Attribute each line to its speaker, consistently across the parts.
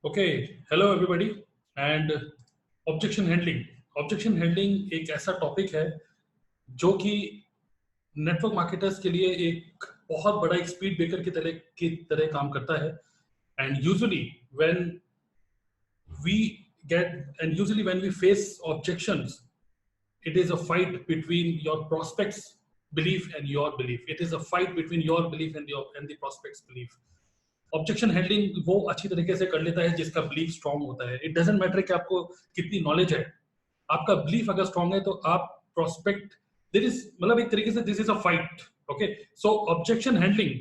Speaker 1: Okay, hello everybody and objection handling. Objection handling एक ऐसा topic है जो कि नेटवर्क मार्केटर्स के लिए एक बहुत बड़ा एक स्पीड ब्रेकर की तरह काम करता है। And when we usually when we face objections, it is a fight between your prospects belief and your belief. It is a fight between your belief and the prospects belief. Objection handling वो अच्छी तरीके से कर लेता है जिसका belief strong होता है। इट डजंट मैटर कि आपको कितनी नॉलेज है, आपका बिलीफ अगर स्ट्रांग है तो आप प्रोस्पेक्ट दिस इज मतलब एक तरीके से this is a fight. Okay, so objection handling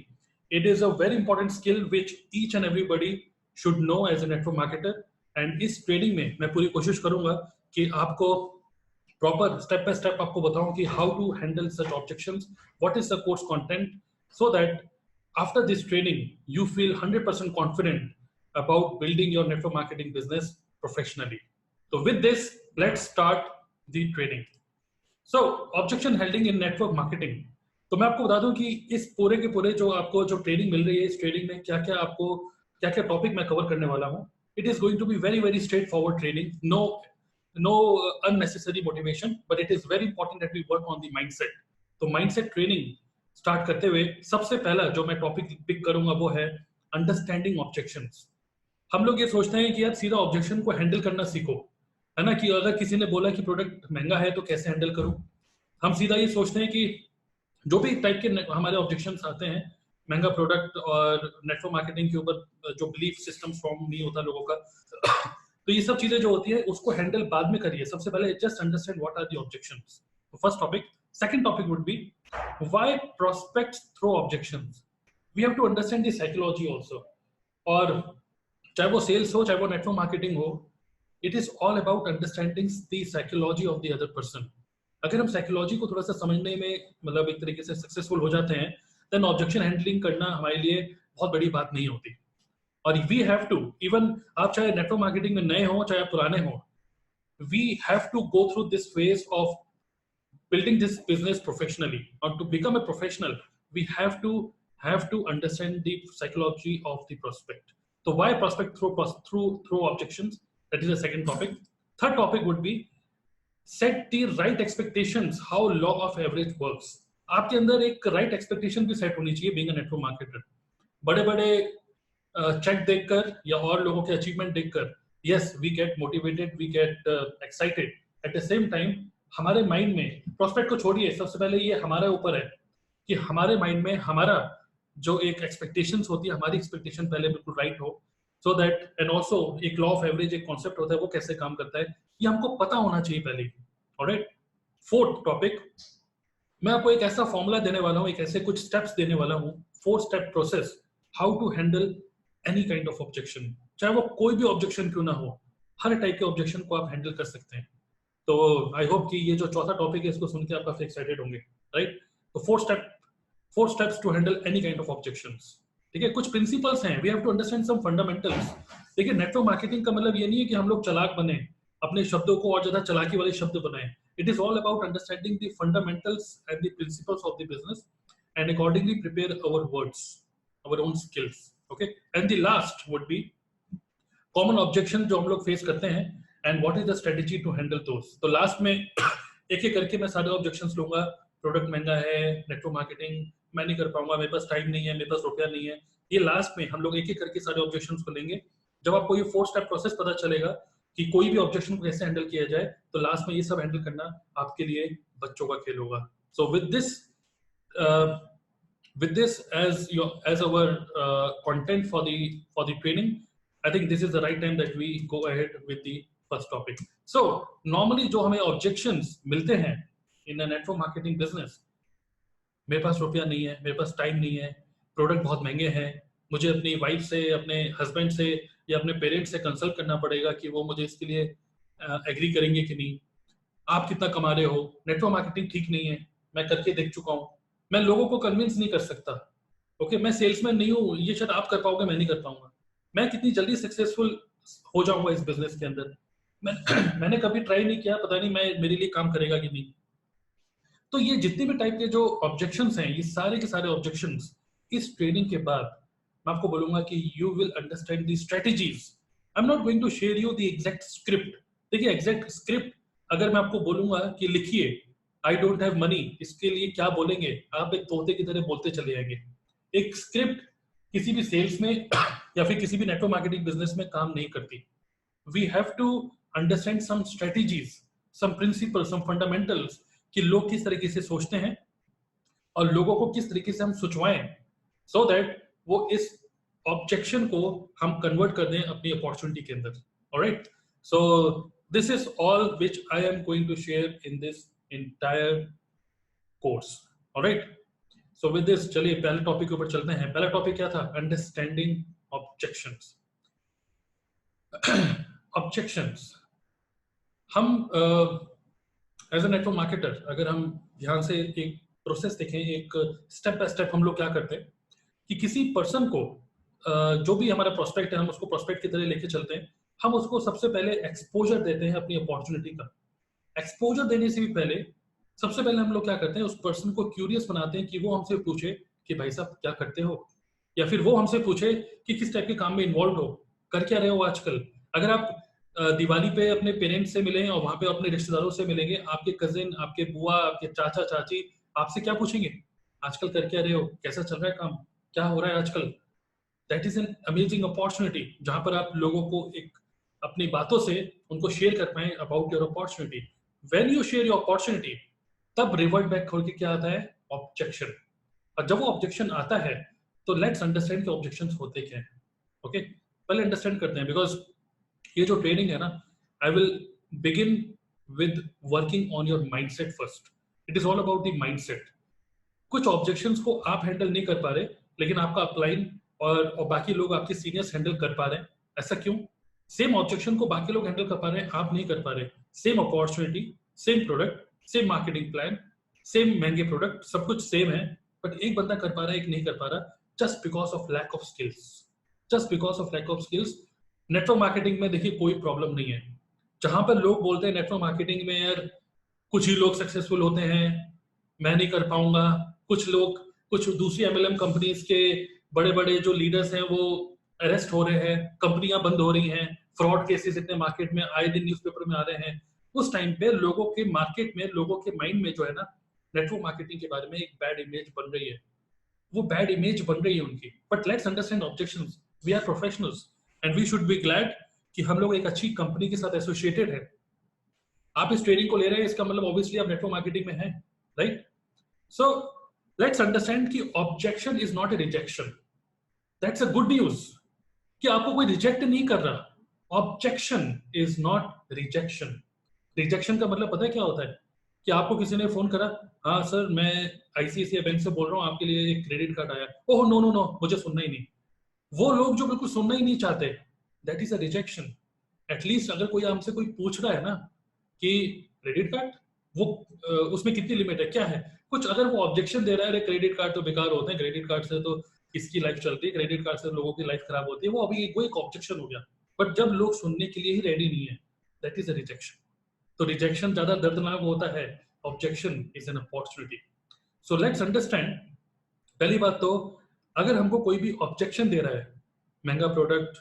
Speaker 1: it is a very important skill which each and everybody should know as a network marketer. And इस ट्रेनिंग में मैं पूरी कोशिश करूंगा कि आपको प्रॉपर स्टेप बाय स्टेप आपको बताऊं कि how to handle such objections, what is the course content, so that after this training you feel 100% confident about building your network marketing business professionally. So with this, let's start the training. So objection handling in network marketing, तो मैं आपको बता दूं कि इस पूरे के पूरे जो आपको जो ट्रेनिंग मिल रही है, इस ट्रेनिंग में क्या क्या आपको क्या क्या टॉपिक मैं कवर करने वाला हूं। It is going to be very very straightforward training, no unnecessary motivation, but it is very important that we work on the mindset. तो mindset training स्टार्ट करते हुए सबसे पहला जो मैं टॉपिक पिक करूंगा वो है अंडरस्टैंडिंग ऑब्जेक्शंस। हम लोग ये सोचते हैं कि यार सीधा ऑब्जेक्शन को हैंडल करना सीखो, है ना, कि अगर किसी ने बोला कि प्रोडक्ट महंगा है तो कैसे हैंडल करूं। हम सीधा ये सोचते हैं कि जो भी टाइप के हमारे ऑब्जेक्शंस आते हैं, महंगा प्रोडक्ट और नेटवर्क मार्केटिंग के ऊपर जो बिलीफ सिस्टम फॉर्म नहीं होता लोगों का तो ये सब चीजें जो होती है उसको हैंडल बाद में करिए। सबसे पहले just understand what are the objections, first topic. Second topic would be why prospects throw objections. We have to understand the psychology also. और चाहे वो सेल्स हो चाहे वो नेटवर्क मार्केटिंग हो, it is all about understanding the psychology of the other person. अगर हम psychology को थोड़ा सा समझने में मतलब एक तरीके से सक्सेसफुल हो जाते हैं, देन ऑब्जेक्शन हैंडलिंग करना हमारे लिए बहुत बड़ी बात नहीं होती। और वी हैव टू, इवन आप चाहे नेटवर्क मार्केटिंग में नए हो चाहे पुराने हो, we have to go through this phase of building this business professionally. Or to become a professional, we have to understand the psychology of the prospect. So why prospect through objections? That is the second topic. Third topic would be set the right expectations. How law of average works. आपके अंदर एक right expectation भी set होनी चाहिए being a network marketer. बड़े बड़े check देखकर या और लोगों के अचीवमेंट देखकर yes we get motivated, we get excited. At the same time हमारे माइंड में प्रोस्पेक्ट को छोड़िए, सबसे पहले ये हमारे ऊपर है कि हमारे माइंड में हमारा जो एक एक्सपेक्टेशंस होती है, हमारी एक्सपेक्टेशन पहले बिल्कुल राइट हो, सो दैट एंड ऑल्सो एक लॉ ऑफ एवरेज एक कॉन्सेप्ट होता है वो कैसे काम करता है ये हमको पता होना चाहिए पहले ही। ऑलराइट, फोर्थ टॉपिक, मैं आपको एक ऐसा फॉर्मूला देने वाला हूँ, एक ऐसे कुछ स्टेप्स देने वाला हूँ, 4 step process how to handle any kind of objection. चाहे वो कोई भी ऑब्जेक्शन क्यों ना हो, हर टाइप के ऑब्जेक्शन को आप हैंडल कर सकते हैं। तो आई होप कि ये जो चौथा टॉपिक है इसको सुन के आप काफी एक्साइटेड होंगे, राइट। तो 4 steps to handle any kind of objections. ठीक है, कुछ प्रिंसिपल्स हैं, we have to understand some fundamentals. देखिए, नेटवर्क मार्केटिंग का मतलब ये नहीं है कि हम लोग चालाक बने, अपने शब्दों को और ज्यादा चालाकी वाले शब्द बनाएं। It is all about understanding the fundamentals and the principles of the business and accordingly prepare our words, our own skills. Okay, and the last would be common objection जो हम लोग फेस करते हैं and what is the strategy to handle those. तो last में एक एक करके मैं सारे ऑब्जेक्शंस लूंगा। प्रोडक्ट महंगा है, नेटवर्क मार्केटिंग मैं नहीं कर पाऊंगा, मेरे पास टाइम नहीं है, मेरे पास रुपया नहीं है, ये लास्ट में हम लोग एक एक करके सारे ऑब्जेक्शंस को लेंगे। जब आपको ये 4 स्टेप प्रोसेस पता चलेगा कि कोई भी ऑब्जेक्शन को कैसे हैंडल किया जाए, तो लास्ट में ये सब हैंडल करना आपके लिए बच्चों का खेल होगा। सो with this as our content for the training, I think this is the right time that we go ahead with the first topic. So normally जो हमें objections मिलते हैं in a network marketing business, मेरे पास रुपया नहीं है, मेरे पास time नहीं है, प्रोडक्ट बहुत महंगे हैं, मुझे अपनी वाइफ से, अपने हस्बैंड से या अपने पेरेंट्स से कंसल्ट करना पड़ेगा कि वो मुझे इसके लिए एग्री करेंगे कि नहीं, आप कितना कमा रहे हो, नेटवर्क मार्केटिंग ठीक नहीं है, मैं करके देख चुका हूँ, मैं लोगों को कन्विंस नहीं कर सकता। ओके, मैं सेल्समैन नहीं हूँ, ये शायद आप कर पाओगे, मैं नहीं कर पाऊंगा, मैं कितनी जल्दी सक्सेसफुल हो जाऊंगा इस बिजनेस के अंदर, मैंने कभी ट्राई नहीं किया, पता नहीं मैं मेरे लिए काम करेगा कि नहीं। तो ये जितने भी टाइप के जो ऑब्जेक्शंस हैं, ये सारे के सारे ऑब्जेक्शंस इस ट्रेनिंग के बाद मैं आपको बोलूंगा कि you will understand the strategies I am not going to share you the exact script. देखिए एग्जैक्ट स्क्रिप्ट अगर मैं आपको बोलूंगा कि लिखिए आई डोंट हैव मनी, इसके लिए क्या बोलेंगे आप? एक तोते की तरह बोलते चले जाएंगे. एक स्क्रिप्ट किसी भी सेल्स में या फिर किसी भी नेटवर्क मार्केटिंग बिजनेस में काम नहीं करती. We have to understand some strategies, some principle, some fundamentals कि लोग किस तरीके से सोचते हैं और लोगों को किस तरीके से हम सोचवाएं सो दैट वो इस ऑब्जेक्शन को हम कन्वर्ट कर दें अपनी अपॉर्चुनिटी के अंदर. Alright, so this is all which I am going to share in this entire course. Alright, so with this चलिए पहले टॉपिक के ऊपर चलते हैं. पहला टॉपिक क्या था? Understanding objections. ऑब्जेक्शंस हम एज अ नेटवर्क मार्केटर अगर हम ध्यान से एक प्रोसेस देखें, एक स्टेप बाय स्टेप हम लोग क्या करते हैं कि किसी पर्सन को जो भी हमारा प्रोस्पेक्ट है हम उसको प्रोस्पेक्ट की तरह लेके चलते हैं. हम उसको सबसे पहले एक्सपोजर देते हैं अपनी अपॉर्चुनिटी का. एक्सपोजर देने से भी पहले सबसे पहले हम लोग क्या करते हैं, उस पर्सन को क्यूरियस बनाते हैं कि वो हमसे पूछे कि भाई साहब क्या करते हो, या फिर वो हमसे पूछे कि किस टाइप के काम में इन्वॉल्व हो, कर क्या रहे हो आजकल. अगर आप दिवाली पे अपने पेरेंट्स से मिलें और वहां पे अपने रिश्तेदारों से मिलेंगे, आपके कजिन, आपके बुआ, आपके चाचा चाची आपसे क्या पूछेंगे? आजकल कर क्या रहे हो, कैसा चल रहा है काम, क्या हो रहा है आजकल. That is an amazing opportunity जहां पर आप लोगों को एक अपनी बातों से उनको शेयर कर पाए about your opportunity. When you share your opportunity तब रिवर्ट बैक होकर क्या आता है? ऑब्जेक्शन. और जब वो ऑब्जेक्शन आता है तो लेट्स अंडरस्टैंड कि ऑब्जेक्शंस होते क्या हैं. ओके, पहले अंडरस्टैंड करते हैं बिकॉज ये जो ट्रेनिंग है ना, I will begin with working on your mindset first. It is all about the mindset. कुछ ऑब्जेक्शंस को आप हैंडल नहीं कर पा रहे लेकिन आपका अपलाइन और बाकी लोग आपके सीनियर्स हैंडल कर पा रहे हैं. ऐसा क्यों? सेम ऑब्जेक्शन को बाकी लोग हैंडल कर पा रहे हैं, आप नहीं कर पा रहे. Same opportunity, same product, same marketing plan, same महंगे प्रोडक्ट, सब कुछ सेम है, बट एक बंदा कर पा रहा है, एक नहीं कर पा रहा, just because of lack of skills. Just because of lack of skills. Network marketing में देखिए कोई प्रॉब्लम नहीं है. जहां पर लोग बोलते हैं नेटवर्क मार्केटिंग में यार कुछ ही लोग सक्सेसफुल होते हैं, मैं नहीं कर पाऊंगा, कुछ लोग, कुछ दूसरी एमएलएम कंपनीज के बड़े बड़े जो लीडर्स हैं वो अरेस्ट हो रहे हैं, कंपनियां बंद हो रही हैं, फ्रॉड केसेस इतने मार्केट में आए दिन न्यूज़पेपर में आ रहे हैं. उस टाइम पे लोगों के मार्केट में, लोगों के माइंड में जो है ना, नेटवर्क मार्केटिंग के बारे में एक बैड इमेज बन रही है. वो बैड इमेज बन रही है उनकी. But let's understand objections. We are professionals and we should be glad कि हम लोग एक अच्छी कंपनी के साथ एसोसिएटेड है. आप इस ट्रेनिंग को ले रहे हैं, इसका मतलब ऑब्वियसली आप नेटवर्क मार्केटिंग में हैं, राइट? सो लेट्स अंडरस्टैंड कि objection is not a rejection. That's a good news कि आपको कोई रिजेक्ट नहीं कर रहा. Objection is not rejection. Rejection का मतलब पता है क्या होता है? कि आपको किसी ने फोन करा, हाँ सर मैं आईसीआईसीआई बैंक से बोल रहा हूँ, आपके लिए एक क्रेडिट कार्ड आया. ओह नो नो नो, मुझे सुनना ही नहीं. वो लोग जो बिल्कुल सुनना ही नहीं चाहते, that is a rejection. At least अगर कोई हमसे कोई पूछ रहा है ना कि क्रेडिट कार्ड, वो उसमें कितनी लिमिट है, क्या है, कुछ अगर वो ऑब्जेक्शन दे रहा है, क्रेडिट कार्ड तो बेकार होते हैं, क्रेडिट कार्ड से तो किसकी लाइफ चलती है, क्रेडिट कार्ड से लोगों की लाइफ खराब होती है, वो अभी वो एक ऑब्जेक्शन हो गया. बट जब लोग सुनने के लिए ही रेडी नहीं है, दैट इज अ रिजेक्शन. तो रिजेक्शन ज्यादा दर्दनाक होता है, objection is an opportunity. So let's understand. पहली बात तो अगर हमको कोई भी ऑब्जेक्शन दे रहा है, महंगा प्रोडक्ट,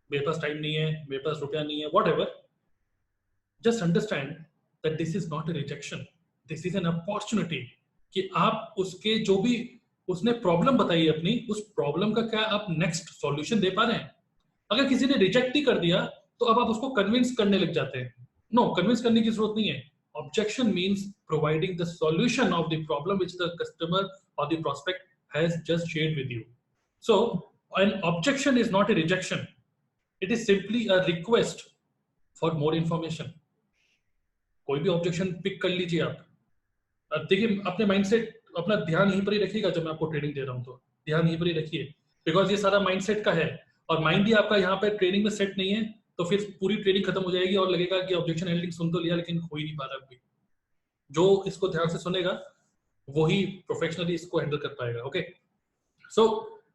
Speaker 1: मेरे पास टाइम नहीं है, मेरे पास रुपया नहीं है, whatever, just understand that this is not a rejection, this is an opportunity. कि आप उसके जो भी उसने प्रॉब्लम बताई है अपनी, उस प्रॉब्लम का क्या आप नेक्स्ट सॉल्यूशन दे पा रहे हैं. अगर किसी ने रिजेक्ट ही कर दिया तो अब आप उसको कन्विंस करने लग जाते हैं. नो, कन्विंस करने की जरूरत नहीं है. Objection means providing the solution of the problem which the customer और the prospect has just shared with you. So an objection is not a rejection, it is simply a request for more information. कोई भी objection pick कर लीजिए आप. देखिए अपने mindset, अपना ध्यान यहीं पर ही रखिएगा. जब मैं आपको ट्रेनिंग दे रहा हूं तो ध्यान यहीं पर ही रखिए, बिकॉज ये सारा माइंडसेट का है. और माइंड ही आपका यहाँ पे ट्रेनिंग में सेट नहीं है तो फिर पूरी ट्रेनिंग खत्म हो जाएगी और लगेगा कि ऑब्जेक्शन हैंडलिंग सुन तो लिया लेकिन हो ही नहीं पा रहा अभी. जो इसको ध्यान से सुनेगा वही प्रोफेशनली इसको हैंडल कर पाएगा. Okay, so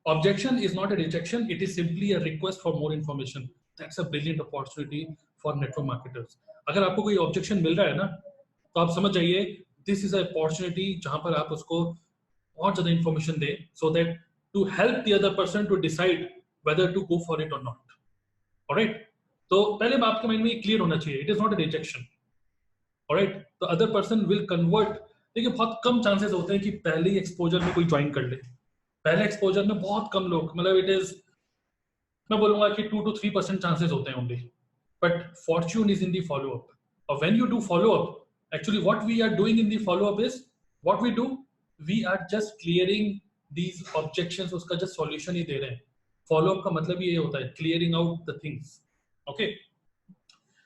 Speaker 1: objection is not a rejection, it is simply a request for more information. That's a brilliant opportunity for network marketers. अगर आपको कोई ऑब्जेक्शन मिल रहा है ना तो आप समझ जाइए दिस इज अ अपॉर्चुनिटी जहां पर आप उसको और ज्यादा इंफॉर्मेशन दें, so that to help the other person to decide whether to go for it or not. All right, तो पहले आपके माइंड में ये क्लियर होना चाहिए, it is not a rejection, alright? तो अदर पर्सन विल कन्वर्ट। देखिए बहुत कम चांसेस होते हैं कि पहले ही एक्सपोजर में कोई ज्वाइन कर ले। पहले एक्सपोजर में बहुत कम लोग, मतलब इट इज, मैं बोलूंगा कि 2 to 3% चांसेस होते हैं only, but fortune is in the follow up. और when you do follow up, actually what we are doing in the follow up is what we do, we are just clearing these objections, उसका just solution ही दे रहे हैं। Follow up का मतलब ये होता है clearing out the things. Okay,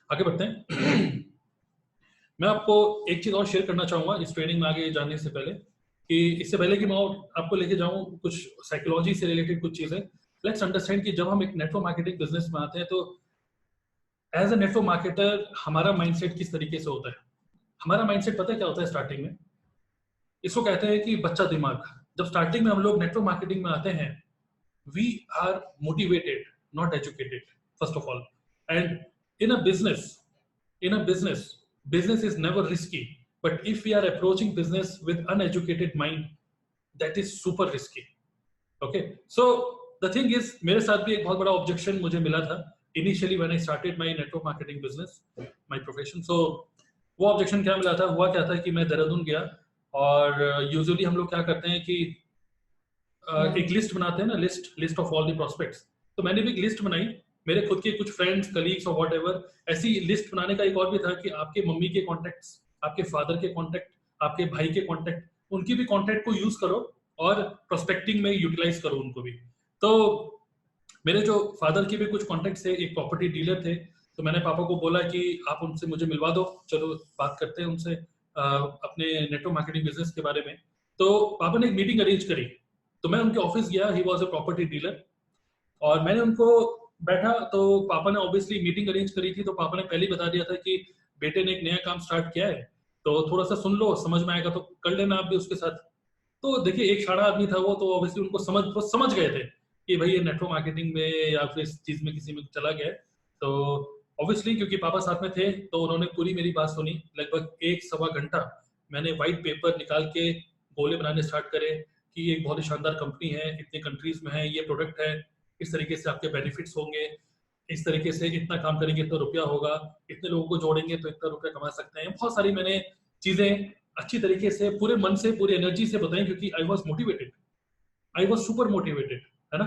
Speaker 1: आगे बढ़ते हैं। मैं आपको एक चीज और शेयर करना चाहूंगा इस ट्रेनिंग में आगे जाने से पहले, कि इससे पहले कि मैं आपको लेके जाऊं कुछ साइकोलॉजी से रिलेटेड कुछ चीजें, लेट्स अंडरस्टैंड कि जब हम एक नेटवर्क मार्केटिंग बिजनेस में आते हैं तो एज अ नेटवर्क मार्केटर हमारा माइंडसेट किस तरीके से होता है। हमारा माइंडसेट पता है क्या होता है स्टार्टिंग में? इसको कहते हैं कि बच्चा दिमाग। जब स्टार्टिंग में हम लोग नेटवर्क मार्केटिंग में आते हैं, we are motivated, not educated, first of all. And in a business, in a business is never risky, but if we are approaching business with uneducated mind, that is super risky. Okay, so the thing is, मेरे साथ भी एक बहुत बड़ा objection मुझे मिला था initially when I started my network marketing business, my profession. So वो ऑब्जेक्शन क्या मिला था, हुआ क्या था कि मैं देहरादून गया, और यूजुअली हम लोग क्या करते हैं कि एक लिस्ट बनाते हैं ना, list of all the prospects. तो मैंने भी एक लिस्ट बनाई, मेरे खुद के कुछ फ्रेंड्स, कलीग्स और वॉट एवर। ऐसी लिस्ट बनाने का एक और भी था कि आपके मम्मी के कॉन्टेक्ट्स, आपके फादर के कॉन्टेक्ट, आपके भाई के कॉन्टेक्ट, उनकी भी कॉन्टेक्ट को यूज करो और प्रोस्पेक्टिंग में यूटिलाइज करो उनको भी। तो मेरे जो फादर के भी कुछ कॉन्टेक्ट थे, एक प्रॉपर्टी डीलर थे, तो मैंने पापा को बोला कि आप उनसे मुझे मिलवा दो, चलो बात करते हैं उनसे अपने नेटवर्क मार्केटिंग बिजनेस के बारे में। तो पापा ने एक मीटिंग अरेंज करी, तो मैं उनके ऑफिस गया, he was a property dealer, और मैंने उनको बैठा, तो पापा ने ऑब्वियसली मीटिंग अरेंज करी थी, तो पापा ने पहले ही बता दिया था कि बेटे ने एक नया काम स्टार्ट किया है, तो थोड़ा सा सुन लो, समझ में आएगा तो कर लेना आप भी उसके साथ। तो देखिए एक शाणा आदमी था वो, तो ऑब्वियसली उनको वो समझ गए थे कि भाई ये नेटवर्क मार्केटिंग में या फिर इस चीज में किसी में चला गया है। तो ऑब्वियसली क्योंकि पापा साथ में थे, तो उन्होंने पूरी मेरी बात सुनी, लगभग 1 सवा घंटा। मैंने व्हाइट पेपर निकाल के गोले बनाने स्टार्ट करे कि ये एक बहुत ही शानदार कंपनी है, इतने कंट्रीज में है, ये प्रोडक्ट है, इस तरीके से आपके बेनिफिट्स होंगे, इस तरीके से इतना काम करेंगे इतना रुपया होगा, इतने लोगों को जोड़ेंगे तो इतना रुपया कमा सकते हैं। बहुत सारी मैंने चीजें अच्छी तरीके से पूरे मन से पूरी एनर्जी से बताई, क्योंकि I was motivated, I was super motivated, है ना।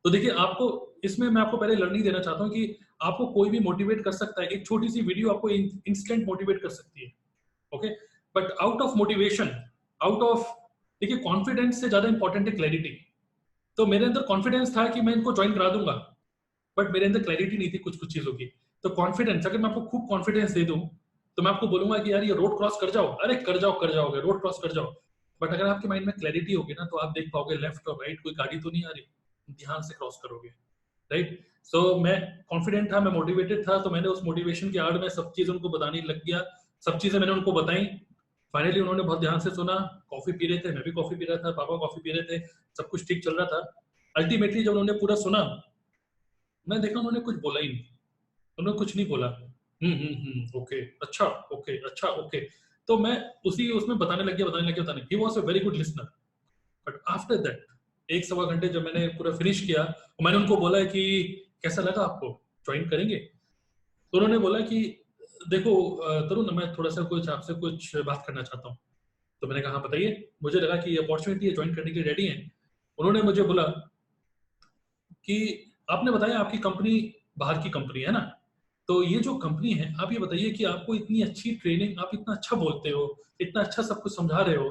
Speaker 1: तो देखिए आपको इसमें मैं आपको पहले लर्निंग देना चाहता हूँ कि आपको कोई भी मोटिवेट कर सकता है, एक छोटी सी वीडियो आपको इंस्टेंट मोटिवेट कर सकती है। Okay, but out of motivation, out of, देखिए कॉन्फिडेंस से ज्यादा इंपॉर्टेंट है क्लैरिटी। तो मेरे अंदर कॉन्फिडेंस था कि मैं इनको ज्वाइन करा दूंगा, बट मेरे अंदर क्लैरिटी नहीं थी कुछ कुछ चीजों की। तो कॉन्फिडेंस, अगर मैं आपको खूब कॉन्फिडेंस दे दूं, तो मैं आपको बोलूंगा कि यार ये रोड क्रॉस कर जाओ, अरे कर जाओगे, रोड क्रॉस कर जाओ। बट अगर आपके माइंड में क्लैरिटी होगी ना, तो आप देख पाओगे लेफ्ट और राइट कोई गाड़ी तो नहीं आ रही, ध्यान से क्रॉस करोगे, राइट। सो मैं कॉन्फिडेंट था, मैं मोटिवेटेड था, तो मैंने उस मोटिवेशन की आड़ में सब चीज उनको बताने लग गया, सब चीजें मैंने उनको बताई। फाइनली उन्होंने बहुत ध्यान से सुना, कॉफी पी रहे थे, मैं भी कॉफी पी रहा था, पापा कॉफी पी रहे थे, सब कुछ ठीक चल रहा था। अल्टीमेटली जब उन्होंने पूरा सुना, मैं देखा उन्होंने कुछ बोला ही नहीं, उन्होंने कुछ नहीं बोला। ओके, अच्छा, ओके, अच्छा, ओके। तो मैं उसी उसमें बताने, he was a very good listener. But after that 1 सवा घंटे जब मैंने पूरा फिनिश किया, और मैंने उनको बोला कि कैसा लगा आपको, ज्वाइन करेंगे? तो उन्होंने बोला कि देखो तरुण, मैं थोड़ा सा कुछ आपसे कुछ बात करना चाहता हूँ। तो मैंने कहा बताइए। मुझे लगा कि ये अपॉर्चुनिटी है, ज्वाइन करने के लिए रेडी हैं। उन्होंने मुझे बोला कि आपने बताया आपकी कंपनी बाहर की कंपनी है ना, तो ये जो कंपनी है, आप ये बताइए कि आपको इतनी अच्छी ट्रेनिंग, आप इतना अच्छा बोलते हो, इतना अच्छा सब कुछ समझा रहे हो,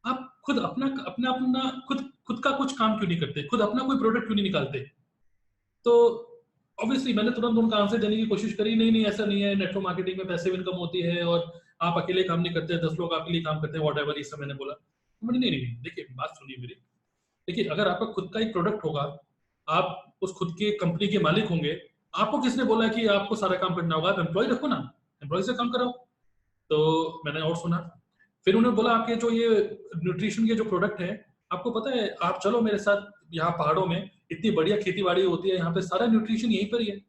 Speaker 1: आप खुद अपना अपना अपना खुद खुद का कुछ काम क्यों नहीं करते, खुद अपना कोई प्रोडक्ट क्यों नहीं निकालते? तो ऑब्वियसली मैंने तुरंत उनका आंसर देने की कोशिश करी, नहीं नहीं ऐसा नहीं है, नेटवर्क मार्केटिंग में पैसिव इनकम होती है, और आप अकेले काम नहीं करते, 10 लोग आपके लिए काम करते हैं, वॉट एवर, ये सब मैंने बोला। मैंने नहीं नहीं नहीं, देखिए बात सुनिए मेरी। देखिए अगर आपका खुद का एक प्रोडक्ट होगा, आप उस खुद के कंपनी के मालिक होंगे, आपको किसने बोला कि आपको सारा काम करना होगा? आप एम्प्लॉय रखो ना, एम्प्लॉय से काम कराओ। तो मैंने और सुना, फिर उन्होंने बोला आपके जो ये न्यूट्रिशन के जो प्रोडक्ट है, आपको पता है, आप चलो मेरे साथ, यहाँ पहाड़ों में इतनी बढ़िया खेती बाड़ी होती है, यहाँ पे सारा न्यूट्रिशन यहीं पर ही है।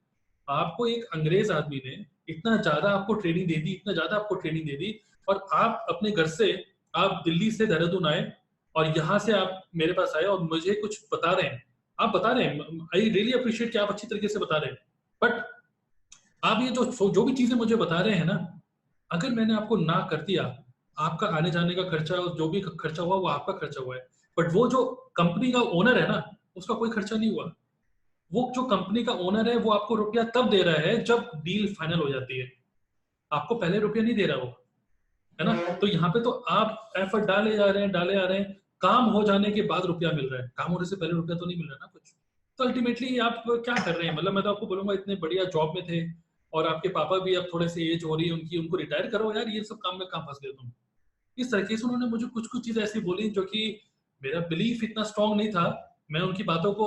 Speaker 1: आपको एक अंग्रेज आदमी ने इतना ज्यादा आपको ट्रेनिंग दे दी, इतना ज्यादा आपको ट्रेनिंग दे दी, और आप अपने घर से, आप दिल्ली से देहरादून आए, और यहाँ से आप मेरे पास आए और मुझे कुछ बता रहे हैं। आप बता रहे हैं, आई रियली अप्रिशिएट कि आप अच्छी तरीके से बता रहे हैं, बट आप ये जो भी चीजें मुझे बता रहे हैं ना, अगर मैंने आपको ना कर दिया, आपका आने जाने का खर्चा, जो भी खर्चा हुआ वो आपका खर्चा हुआ है, बट वो जो कंपनी का ओनर है ना, उसका कोई खर्चा नहीं हुआ। वो जो कंपनी का ओनर है वो आपको रुपया तब दे रहा है जब डील फाइनल हो जाती है, आपको पहले रुपया नहीं दे रहा वो, है ना। तो यहाँ पे तो आप एफर्ट डाले जा रहे हैं, डाले आ रहे हैं, काम हो जाने के बाद रुपया मिल रहा है, काम होने से पहले रुपया तो नहीं मिल रहा ना कुछ। तो अल्टीमेटली आप क्या कर रहे हैं, मतलब मैं तो आपको बोलूंगा इतने बढ़िया जॉब में थे, और आपके पापा भी अब थोड़े से एज हो रही है उनकी, उनको रिटायर करो यार, ये सब काम में कहाँ फंस गए तुम। इस तरीके से उन्होंने मुझे कुछ कुछ चीजें ऐसी बोली जो कि मेरा बिलीफ इतना स्ट्रांग नहीं था, मैं उनकी बातों को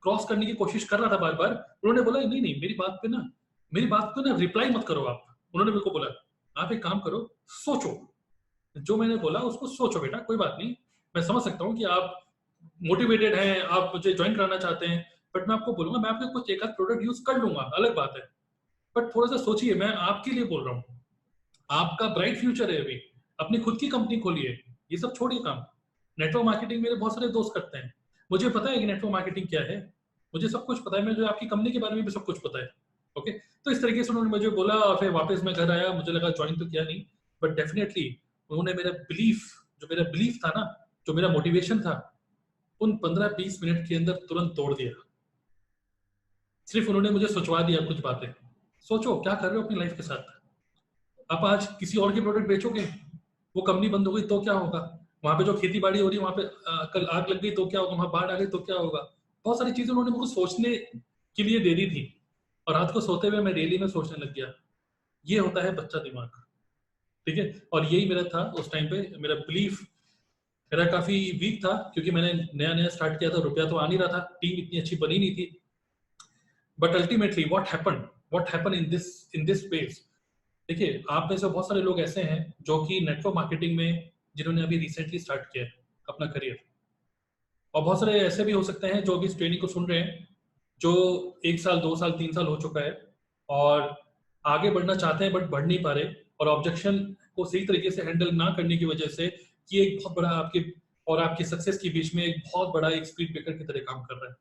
Speaker 1: क्रॉस करने की कोशिश कर रहा था बार बार। उन्होंने बोला नहीं नहीं, मेरी बात पे ना रिप्लाई मत करो आप। उन्होंने मेरे को बोला आप एक काम करो, सोचो, जो मैंने बोला उसको सोचो बेटा, कोई बात नहीं, मैं समझ सकता हूँ कि आप मोटिवेटेड हैं, आप मुझे ज्वाइन कराना चाहते हैं, बट मैं आपको बोलूंगा मैं आपके कुछ एक आध प्रोडक्ट यूज कर लूंगा, अलग बात है, बट थोड़ा सा सोचिए, मैं आपके लिए बोल रहा हूँ, आपका ब्राइट फ्यूचर है अभी, अपनी खुद की कंपनी खोलिए, ये सब छोड़िए काम। नेटवर्क मार्केटिंग मेरे बहुत सारे दोस्त करते हैं, मुझे पता है कि नेटवर्क मार्केटिंग क्या है, मुझे सब कुछ पता है, मुझे आपकी कंपनी के बारे में भी सब कुछ पता है। ओके, तो इस तरीके से उन्होंने मुझे बोला, और फिर वापस मैं घर आया, मुझे लगा ज्वाइन तो किया नहीं, बट डेफिनेटली उन्होंने मेरा बिलीफ था ना, जो मेरा मोटिवेशन था, उन 15-20 मिनट के अंदर तुरंत तोड़ दिया। सिर्फ उन्होंने मुझे सोचवा दिया कुछ बातें, सोचो क्या कर रहे हो अपनी लाइफ के साथ। आप आज किसी और के प्रोडक्ट बेचोगे, वो कंपनी बंद हो गई तो क्या होगा, वहां पे जो खेती बाड़ी हो रही है वहां पे कल आग लग गई तो क्या होगा, वहां बाढ़ आ गई तो क्या होगा। बहुत सारी चीजें उन्होंने मुझे सोचने के लिए दे दी थी, और रात को सोते हुए मैं डेली में सोचने लग गया। ये होता है बच्चा दिमाग, ठीक है। और यही मेरा था उस टाइम पे, मेरा बिलीफ मेरा काफी वीक था, क्योंकि मैंने नया नया स्टार्ट किया था, रुपया तो आ नहीं रहा था, टीम इतनी अच्छी बनी नहीं थी। But ultimately what happen in this space, देखिए आप में से बहुत सारे लोग ऐसे हैं जो कि नेटवर्क मार्केटिंग में, जिन्होंने अभी रिसेंटली स्टार्ट किया है अपना करियर, और बहुत सारे ऐसे भी हो सकते हैं जो अभी इस ट्रेनिंग को सुन रहे हैं, जो 1 साल 2 साल 3 साल हो चुका है, और आगे बढ़ना चाहते हैं बट बढ़ नहीं पा रहे, और ऑब्जेक्शन को सही तरीके से हैंडल ना करने की वजह से कि एक बहुत बड़ा आपके और आपकी सक्सेस के बीच में एक बहुत बड़ा एक स्पीड ब्रेकर की तरह काम कर रहा है।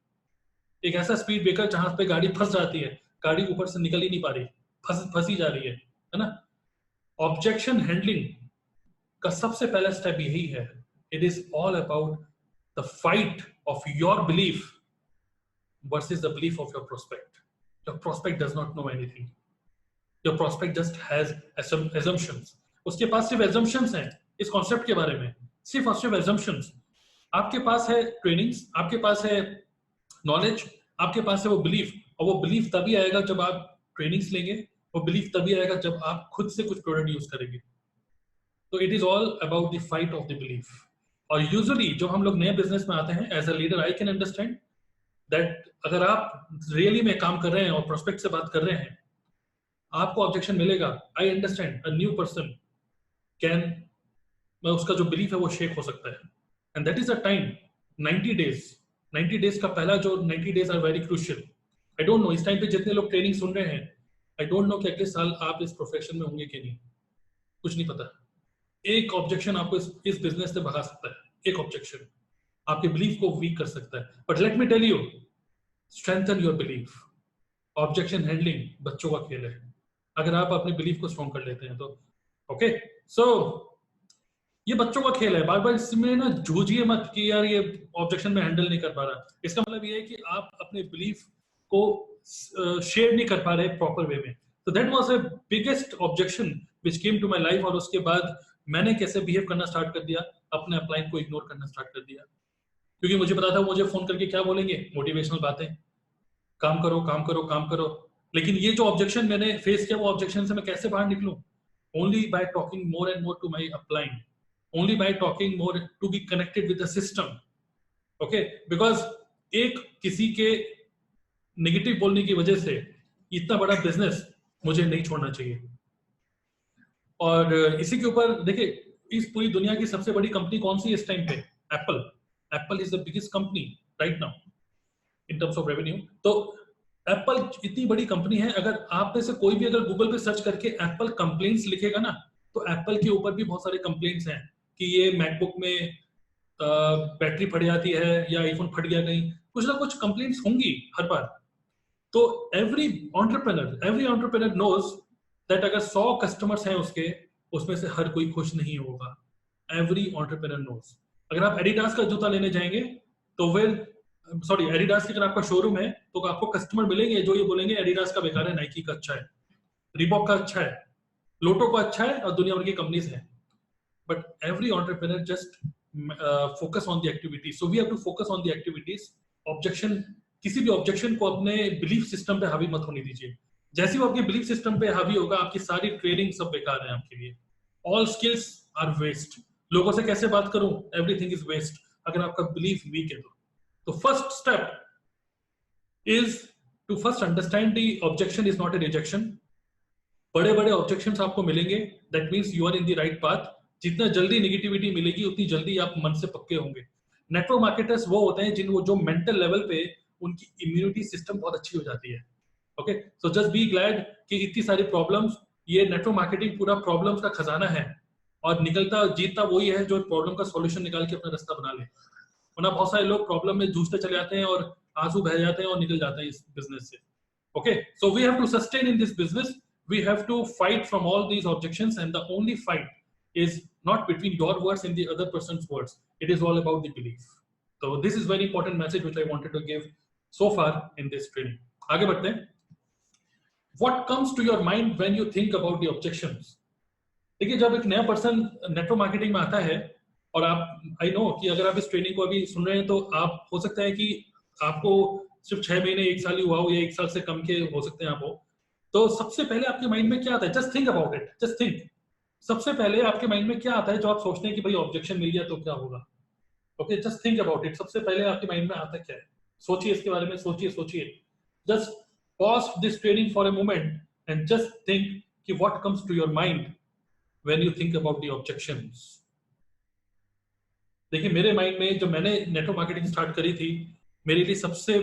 Speaker 1: एक ऐसा स्पीड ब्रेकर जहां पे गाड़ी फंस जाती है, गाड़ी ऊपर से निकल ही नहीं पा रही, फंसी जा रही है ना। ऑब्जेक्शन हैंडलिंग का सबसे पहला स्टेप यही है, it is all about the fight of your belief versus the belief of your prospect. Your prospect does not know anything. Your prospect just has assumptions. उसके पास सिर्फ assumptions हैं इस कॉन्सेप्ट के बारे में, सिर्फ और सिर्फ assumptions। आपके पास है ट्रेनिंग्स, आपके पास है नॉलेज, आपके पास है वो बिलीफ, और वो बिलीफ तभी आएगा जब आप ट्रेनिंग्स लेंगे, वो बिलीफ तभी आएगा जब आप खुद से कुछ प्रोडक्ट यूज करेंगे। तो it is all about the fight of the belief. और यूजुअली जब हम लोग नए बिजनेस में आते हैं, as a leader I can understand that अगर आप रियली में काम कर रहे हैं और प्रोस्पेक्ट से बात कर रहे हैं, आपको ऑब्जेक्शन मिलेगा। I understand a new person can, उसका जो बिलीफ है वो शेक हो सकता है, and that is a time 90 days का पहला जो 90 days are very crucial. I don't know इस टाइम पे जितने लोग ट्रेनिंग सुन रहे हैं, आई डोंट नो कि अगले साल आप इस प्रोफेशन में होंगे कि नहीं, कुछ नहीं पता। एक ऑब्जेक्शन आपको इस बिजनेस से भगा सकता है, एक ऑब्जेक्शन आपके बिलीफ को वीक कर सकता है। But let me tell you, strengthen your belief. Objection handling बच्चों का खेल है, अगर आप अपने बिलीफ को स्ट्रॉन्ग कर लेते हैं तो। ओके, सो ये बच्चों का खेल है, बार बार इसमें ना जूझिए मत कि यार ये ऑब्जेक्शन में हैंडल नहीं कर पा रहा। इसका मतलब ये है कि आप अपने बिलीफ को शेयर नहीं कर पा रहे प्रॉपर वे में। तो that was a biggest objection which came to my life, और उसके बाद मैंने कैसे बिहेव करना स्टार्ट कर दिया, अपने अपलाइन को इग्नोर करना स्टार्ट कर दिया, क्योंकि मुझे पता था मुझे फोन करके क्या बोलेंगे, मोटिवेशनल बातें, काम करो काम करो काम करो। लेकिन ये जो ऑब्जेक्शन मैंने फेस किया, वो ऑब्जेक्शन से मैं कैसे बाहर निकलूं? Only by talking more and more to my upline, only by talking more to be connected with the system. Okay, because एक किसी के नेगेटिव बोलने की वजह से इतना बड़ा बिजनेस मुझे नहीं छोड़ना चाहिए। और इसी के ऊपर देखिए, इस पूरी दुनिया की सबसे बड़ी कंपनी कौन सी है इस टाइम पे? Apple. Apple is the biggest company right now in terms of revenue. तो एप्पल इतनी बड़ी कंपनी है, अगर आप में से कोई भी अगर गूगल पे सर्च करके एप्पल कंप्लेंट्स लिखेगा ना, तो एप्पल के ऊपर भी बहुत सारे कंप्लेंट्स हैं कि ये मैकबुक में बैटरी फट जाती है, या आईफोन फट गया, कहीं कुछ ना कुछ कंप्लेंट्स होंगी हर बार। तो एवरी एंटरप्रेन्योर नोज दैट अगर 100 कस्टमर्स हैं उसके, उसमें से हर कोई खुश नहीं होगा. Every entrepreneur knows. अगर आप एडिडास का जूता लेने जाएंगे तो एडिडास की अगर आपका शोरूम है तो आपको कस्टमर मिलेंगे जो ये बोलेंगे एडिडास का बेकार है, नाइकी का अच्छा है, रिबॉक का अच्छा है, लोटो का अच्छा है, और दुनिया भर की कंपनीज हैं. But every entrepreneur just focus on the activity. So we have to focus on the activities. Objection, किसी भी ऑब्जेक्शन को अपने बिलीफ सिस्टम पे हावी मत होने दीजिए. जैसे वो आपके बिलीफ सिस्टम पे हावी होगा, आपकी सारी ट्रेनिंग सब बेकार है आपके लिए. All skills are waste. लोगों से कैसे बात करूं, एवरीथिंग इज वेस्ट अगर आपका बिलीफ वीक है. तो first step is to first understand the objection is not a rejection. बड़े बड़े ऑब्जेक्शंस आपको मिलेंगे, that means you are in the right path. जितना जल्दी नेगेटिविटी मिलेगी उतनी जल्दी आप मन से पक्के होंगे. नेटवर्क मार्केटर्स वो होते हैं जो मेंटल लेवल पे उनकी इम्यूनिटी सिस्टम बहुत अच्छी हो जाती है. Okay, so just be glad कि इतनी सारी प्रॉब्लम्स, ये नेटवर्क मार्केटिंग पूरा प्रॉब्लम्स का खजाना है, और निकलता जीतता वही है जो प्रॉब्लम का सॉल्यूशन निकाल के अपना रास्ता बना ले. वरना बहुत सारे लोग प्रॉब्लम में जूझते चले जाते हैं और आंसू बह जाते हैं और निकल जाते हैं इस बिजनेस से. Okay, so we have to sustain in this business. We have to fight from all these objections, and the only fight is not between your words and the other person's words. It is all about the belief. So this is very important message which I wanted to give so far in this training. आगे बढ़ते हैं. What comes to your mind when you think about the objections? देखिए, जब एक नया person network marketing में आता है, और आप, आई नो कि अगर आप इस ट्रेनिंग को अभी सुन रहे हैं तो आप, हो सकता है कि आपको सिर्फ 6 महीने 1 साल ही हुआ हो, या 1 साल से कम के हो सकते हैं आप हो. तो सबसे पहले आपके माइंड में क्या आता है? Just think about it, just think. सबसे पहले आपके माइंड में क्या आता है जो आप सोचते हैं कि भाई ऑब्जेक्शन मिल गया तो क्या होगा? Okay, just think about it. सबसे पहले आपके माइंड में आता क्या है? सोचिए इसके बारे में, सोचिए. Just pause this training for a moment and just think कि what comes to your mind when you think about the objections. देखिए, मेरे माइंड में जब मैंने नेटवर्क मार्केटिंग स्टार्ट करी थी, मेरे लिए सबसे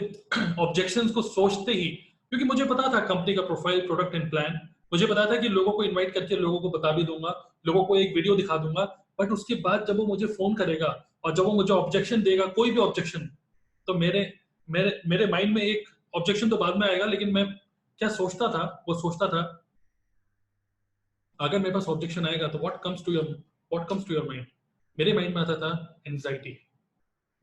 Speaker 1: ऑब्जेक्शंस को सोचते ही, क्योंकि मुझे पता था कंपनी का प्रोफाइल, प्रोडक्ट एंड प्लान, मुझे पता था कि लोगों को इनवाइट करके लोगों को बता भी दूंगा, लोगों को एक वीडियो दिखा दूंगा, बट उसके बाद जब वो मुझे फोन करेगा और जब वो मुझे ऑब्जेक्शन देगा, कोई भी ऑब्जेक्शन, तो मेरे मेरे मेरे माइंड में एक ऑब्जेक्शन तो बाद में आएगा, लेकिन मैं क्या सोचता था, वो सोचता था अगर मेरे पास ऑब्जेक्शन आएगा तो what comes to your mind. मेरे माइंड में आता था एंजाइटी.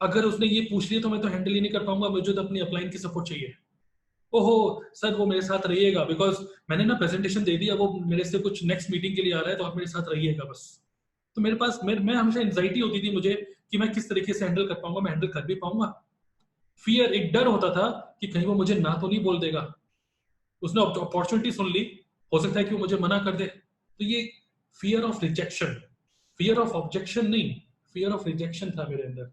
Speaker 1: अगर उसने ये पूछ लिया तो मैं तो हैंडल ही नहीं कर पाऊंगा, मुझे तो अपनी अपलाइन की सपोर्ट चाहिए. ओहो सर, वो मेरे साथ रहिएगा, बिकॉज मैंने ना प्रेजेंटेशन दे दिया, वो मेरे से कुछ नेक्स्ट मीटिंग के लिए आ रहा है, तो आप मेरे साथ रहिएगा बस. तो मेरे पास मैं हमेशा एंजाइटी होती थी मुझे कि मैं किस तरीके से हैंडल कर पाऊंगा, मैं हैंडल कर भी पाऊंगा. फियर, एक डर होता था कि कहीं वो मुझे ना तो नहीं बोल देगा, उसने अपॉर्चुनिटी सुन ली, हो सकता है कि वो मुझे मना कर दे. तो ये fear of rejection, fear of objection नहीं, फियर ऑफ रिजेक्शन था मेरे अंदर.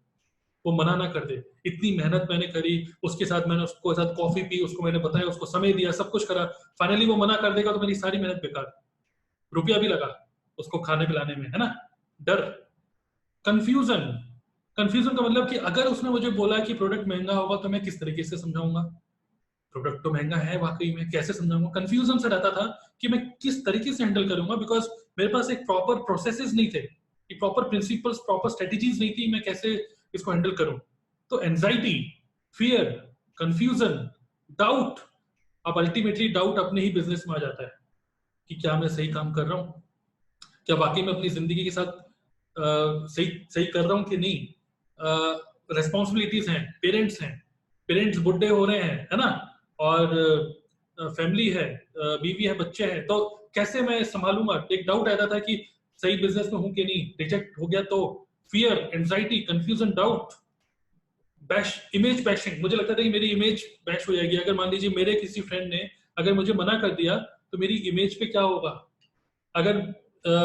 Speaker 1: वो मना ना कर दे. इतनी मेहनत मैंने करी उसके साथ, मैंने उसको साथ कॉफी पी, उसको मैंने बताया, उसको समय दिया, सब कुछ करा, फाइनली वो मना कर देगा तो मेरी सारी मेहनत बेकार, रुपया भी लगा उसको खाने पिलाने में, है ना. डर, कंफ्यूजन का मतलब कि अगर उसने मुझे बोला कि प्रोडक्ट महंगा होगा तो मैं किस तरीके से समझाऊंगा, प्रोडक्ट तो महंगा है वाकई में, कैसे समझाऊंगा. कंफ्यूजन से रहता था कि मैं किस तरीके से हैंडल करूंगा, बिकॉज मेरे पास एक प्रॉपर प्रोसेसेस नहीं थे, प्रॉपर प्रिंसिपल्स, प्रॉपर स्ट्रेटेजीज नहीं थी, मैं कैसे इसको हैंडल करूं. तो एंजाइटी, फियर, कंफ्यूजन, डाउट. अब अल्टीमेटली डाउट अपने ही बिजनेस में आ जाता है कि क्या मैं सही काम कर रहा हूं, क्या वाकई में अपनी जिंदगी के साथ सही कर रहा हूं कि नहीं. रेस्पॉन्सिबिलिटीज हैं, पेरेंट्स बुढ़े हो रहे हैं, है ना, और फैमिली है, बीवी है, बच्चे हैं, तो कैसे मैं संभालूंगा. एक डाउट आता था कि सही बिजनेस में हूं कि नहीं, रिजेक्ट हो गया तो. Fear, anxiety, confusion, doubt, bash, image bashing. मुझे लगता था कि मेरी इमेज बैश हो जाएगी अगर मान लीजिए मेरे किसी फ्रेंड ने अगर मुझे मना कर दिया तो मेरी इमेज पे क्या होगा. अगर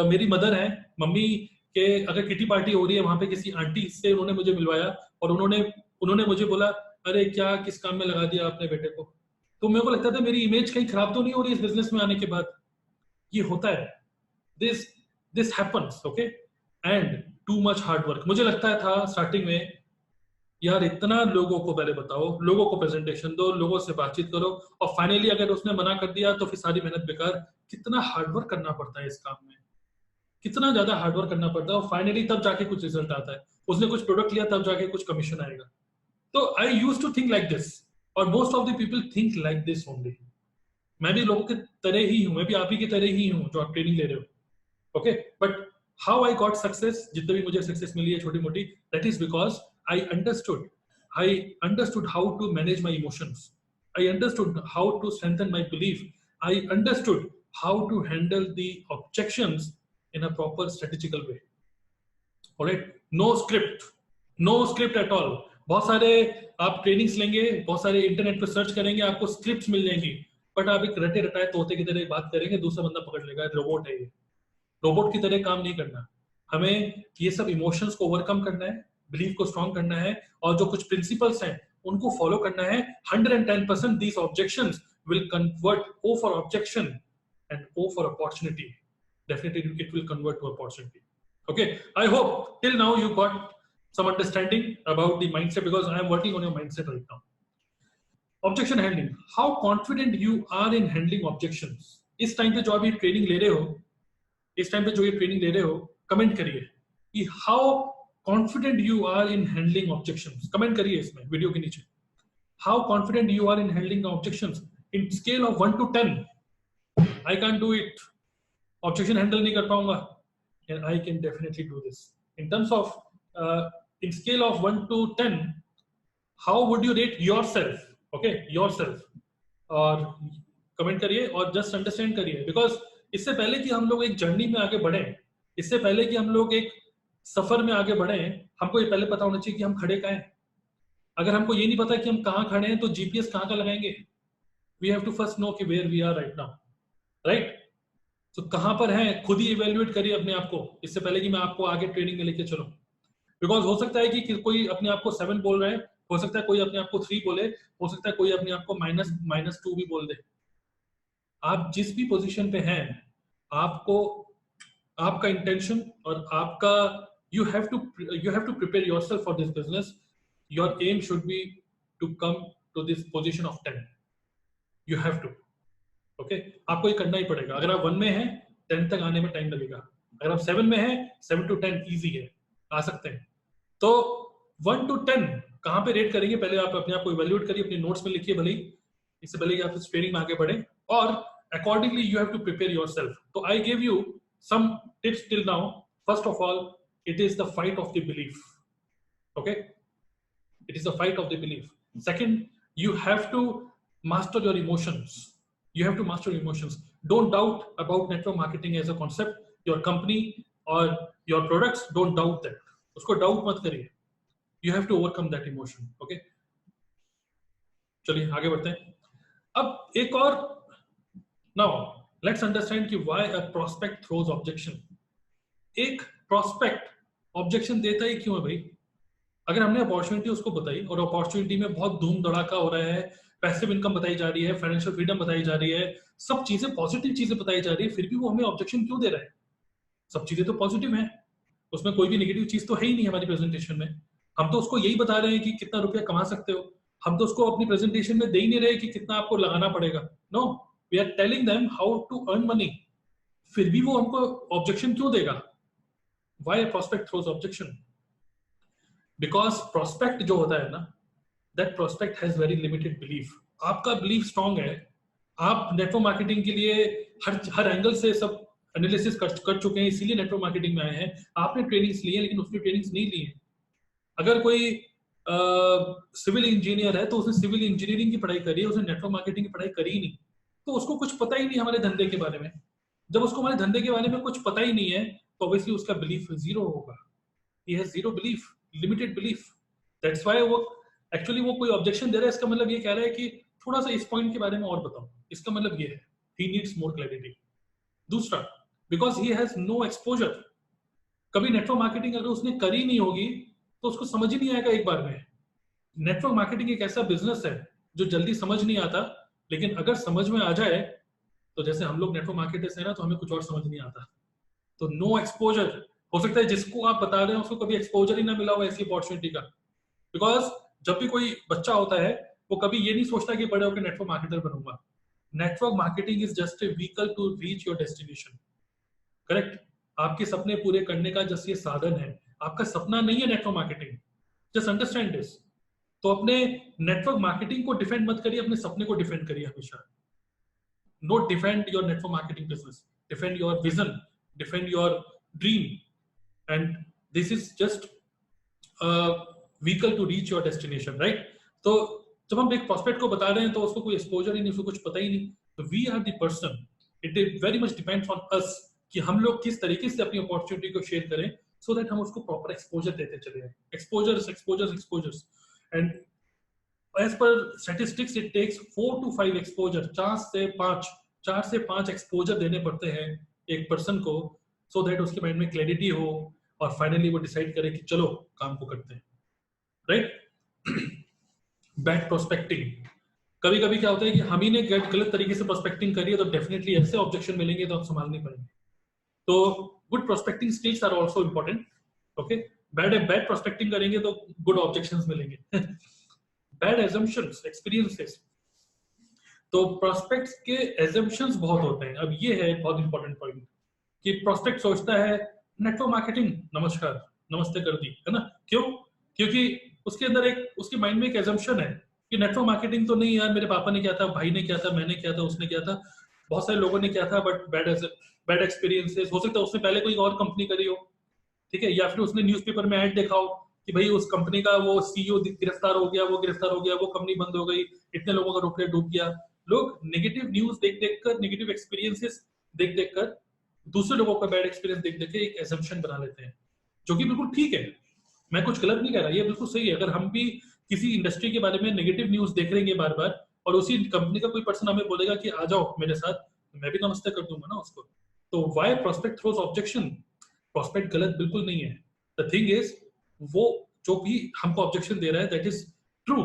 Speaker 1: मेरी मदर है, मम्मी के अगर किटी पार्टी हो रही है, वहां पे किसी आंटी से उन्होंने मुझे मिलवाया और उन्होंने मुझे बोला अरे क्या किस काम में लगा दिया आपने बेटे को, तो मेरे को लगता था मेरी इमेज कहीं खराब तो नहीं हो रही इस बिजनेस में आने के बाद. ये होता है, this happens. Okay, and too much hard work. मुझे लगता था स्टार्टिंग में यार इतना लोगों को पहले बताओ, लोगों को प्रेजेंटेशन दो, लोगों से बातचीत करो, और फाइनली अगर उसने मना कर दिया तो फिर सारी मेहनत बेकार. कितना हार्डवर्क करना पड़ता है इस काम में, कितना ज्यादा हार्डवर्क करना पड़ता है, और फाइनली तब जाके कुछ रिजल्ट आता है. उसने कुछ प्रोडक्ट लिया तब जाके कुछ कमीशन आएगा. तो I used to think like this. और most of the people think like this only. मैं भी लोगों के तरह ही हूं, मैं भी आप ही की तरह ही हूं जो आप ट्रेनिंग ले रहे हो। Okay, but how I got success, जितने भी मुझे सक्सेस मिली है छोटी मोटी, that is because I understood how to manage my emotions, I understood how to strengthen my belief, I understood how to handle the objections in a proper strategical way. Alright, no script at all. बहुत सारे आप trainings लेंगे, बहुत सारे internet पर search करेंगे, आपको scripts मिल जाएंगी, बट आप एक रटे रटाए तोते की तरह बात करेंगे, दूसरा बंदा पकड़ लेगा, रोबोट है ये। रोबोट की तरह काम नहीं करना, हमें ये सब इमोशंस को ओवरकम करना है, बिलीफ को स्ट्रॉन्ग करना है, और जो कुछ प्रिंसिपल्स हैं उनको फॉलो करना है। 110% these objections will convert O for objection and O for opportunity. Definitely it will convert to opportunity. Okay, I hope till now you got some understanding about the mindset, because I am working on your mindset right now. Objection handling, how confident you are in handling objections. इस time पे जो अभी training ले रहे हो, इस time पे जो ये ट्रेनिंग ले रहे हो, कमेंट करिए कि how confident you are in handling objections. Comment करिए इसमें वीडियो के नीचे, how confident you are in handling objections in scale of 1 to 10. I can do it, objection handle नहीं कर पाऊंगा, and I can definitely do this. In terms of in scale of 1 to 10, how would you rate yourself? Okay, yourself. और comment करिए और just understand करिए, because इससे पहले कि हम लोग एक जर्नी में आगे बढ़े, इससे पहले कि हम लोग एक सफर में आगे बढ़े, हमको ये पहले पता होना चाहिए कि हम खड़े कहाँ हैं। अगर हमको ये नहीं पता कि हम कहाँ खड़े हैं तो जीपीएस कहाँ का लगाएंगे? We have to first know कि where we are right now, right? तो कहां पर हैं, खुद ही इवेल्युएट करिए अपने आप को, इससे पहले कि मैं आपको आगे ट्रेनिंग में लेके चलूं। बिकॉज हो सकता है कि कोई अपने आप को 7 बोल रहा है, हो सकता है कोई अपने आप को 3 बोले, हो सकता है कोई अपने आप को -2 भी बोल दे। आप जिस भी पोजीशन पे हैं, आपको आपका इंटेंशन और आपका you have to prepare yourself for this business. Your aim should be to come to this position of 10। You have to, okay, आपको ये करना ही पड़ेगा। अगर आप 1 में हैं, 10 तक आने में टाइम लगेगा। अगर आप 7 में हैं, 7 to 10 इजी है, आ सकते हैं। तो 1 to 10 कहां पे रेट करेंगे, पहले आप अपने आप को इवैल्यूएट करिए, अपने नोट्स में लिखिए भले ही, इससे पहले कि आप इस ट्रेनिंग में आगे बढ़े, और accordingly you have to prepare yourself. तो I give you some tips till now. First of all, it is the fight of the belief. Okay, it is the fight of the belief. Second, you have to master your emotions. You have to master your emotions. Don't doubt about network marketing as a concept. Your company or your products, don't doubt that. उसको doubt मत करिए. You have to overcome that emotion. Okay? चलिए आगे बढ़ते हैं। अब एक और, now let's understand कि why a prospect throws objection. एक prospect objection देता ही क्यों है भाई? अगर हमने अपॉर्चुनिटी उसको बताई और अपॉर्चुनिटी में बहुत धूम धड़ाका हो रहा है, पैसिव इनकम बताई जा रही है, फाइनेंशियल फ्रीडम बताई जा रही है, सब चीजें पॉजिटिव चीजें बताई जा रही है, फिर भी वो हमें ऑब्जेक्शन क्यों दे रहा है? सब चीजें तो पॉजिटिव हैं, उसमें कोई भी नेगेटिव चीज तो है ही नहीं हमारी प्रेजेंटेशन में। हम तो उसको यही बता रहे हैं कि कितना रुपया कमा सकते हो, हम तो उसको अपनी प्रेजेंटेशन में दे ही नहीं रहे कि कितना आपको लगाना पड़ेगा। No, we are telling them how to earn money, फिर भी वो हमको ऑब्जेक्शन क्यों देगा? Why prospect throws objection? Because prospect जो होता है ना, that prospect has very limited belief. आपका बिलीफ स्ट्रांग है, आप नेटवर्क मार्केटिंग के लिए हर एंगल से सब एनालिसिस कर चुके हैं, इसीलिए नेटवर्क मार्केटिंग में आए हैं। आपने ट्रेनिंग्स ली है, लेकिन उसने ट्रेनिंग्स नहीं ली है। अगर कोई सिविल इंजीनियर है तो उसने सिविल इंजीनियरिंग की पढ़ाई करी है, उसने नेटवर्क मार्केटिंग की पढ़ाई करी ही नहीं, तो उसको कुछ पता ही नहीं हमारे धंधे के बारे में। जब उसको हमारे धंधे के बारे में कुछ पता ही नहीं है, तो ऑब्वियसली उसका बिलीफ जीरो होगा। He has zero belief, limited belief. That's why वो एक्चुअली वो कोई ऑब्जेक्शन दे रहा है, इसका मतलब ये कह रहा है कि थोड़ा सा इस पॉइंट के बारे में और बताओ। इसका मतलब ये है, ही नीड्स मोर क्लैरिटी। दूसरा, because he has no exposure. कभी नेटवर्क मार्केटिंग अगर उसने करी नहीं होगी तो उसको समझ ही नहीं आएगा एक बार में। नेटवर्क मार्केटिंग एक ऐसा बिजनेस है जो जल्दी समझ नहीं आता, लेकिन अगर समझ में आ जाए, तो जैसे हम लोग नेटवर्क मार्केटर्स हैं ना, तो हमें कुछ और समझ नहीं आता। तो नो एक्सपोजर, हो सकता है जिसको आप बता रहे हैं उसको कभी एक्सपोजर ही ना मिला हो ऐसी अपॉर्चुनिटी का। बिकॉज जब भी कोई बच्चा होता है, वो कभी ये नहीं सोचता कि बड़े होकर नेटवर्क मार्केटर बनूंगा। Network marketing is just a vehicle to reach your destination. Correct? आपके सपने पूरे करने का जस्ट ये साधन है, आपका सपना नहीं है network marketing. Just understand this. तो अपने नेटवर्क मार्केटिंग को डिफेंड मत करिए, अपने सपने को डिफेंड करिए हमेशा. Not defend your network marketing business. Defend your vision. Defend your dream. And this is just a vehicle to reach your destination, right? तो जब हम एक prospect को बता रहे हैं तो उसको कोई exposure ही नहीं, उसको कुछ पता ही नहीं. तो we are the person. It very much depends on us कि हम लोग किस तरीके से अपनी opportunity को share करें so that हम उसको proper exposure देते चले जाएं. Exposures. And as per statistics it takes 4 to 5 exposure, 4 से 5 एक्सपोजर देने पड़ते हैं एक पर्सन को so that उसके माइंड में क्लैरिटी हो और फाइनली वो डिसाइड करे कि चलो काम को करते हैं, राइट. Bad prospecting. कभी कभी क्या होता है कि हम ही ने गलत तरीके से प्रोस्पेक्टिंग करी है तो डेफिनेटली ऐसे ऑब्जेक्शन मिलेंगे तो आप संभाल नहीं पाएंगे. तो good prospecting skills are also important. Okay, bad prospecting करेंगे तो गुड ऑब्जेक्शंस मिलेंगे. Bad assumptions, experiences. तो प्रोस्पेक्ट्स के एजम्पशंस बहुत होते हैं. अब ये है बहुत इंपॉर्टेंट पॉइंट कि प्रोस्पेक्ट सोचता है नेटवर्क मार्केटिंग, नमस्कार नमस्ते कर दी, है ना. क्यों? क्योंकि उसके अंदर उसके माइंड में एक एजम्पशन है कि नेटवर्क मार्केटिंग तो नहीं यार, मेरे पापा ने किया था, भाई ने किया था, मैंने किया था, उसने किया था, बहुत सारे लोगों ने किया था, बट बैड एक्सपीरियंसेस. हो सकता है उसने पहले कोई और कंपनी करी हो, ठीक है, या फिर उसने न्यूज़पेपर में ऐड देखा हो कि भाई उस कंपनी का वो सीईओ गिरफ्तार हो गया, वो कंपनी बंद हो गई, इतने लोगों का रुपया डूब गया. लोग नेगेटिव न्यूज देख कर, नेगेटिव एक्सपीरियंसेस देख कर, दूसरे लोगों का बैड एक्सपीरियंस देख के एक एजम्पशन बना लेते हैं, जो कि बिल्कुल ठीक है. मैं कुछ गलत नहीं कह रहा, ये बिल्कुल सही है. अगर हम भी किसी इंडस्ट्री के बारे में नेगेटिव न्यूज देख रहेंगे बार बार और उसी कंपनी का कोई पर्सन हमें बोलेगा कि आ जाओ मेरे साथ, मैं भी नमस्ते कर दूंगा ना उसको. तो why prospect throws objection? Prospect गलत बिल्कुल नहीं है. द थिंग इज वो जो भी हमको ऑब्जेक्शन दे रहा है that is true.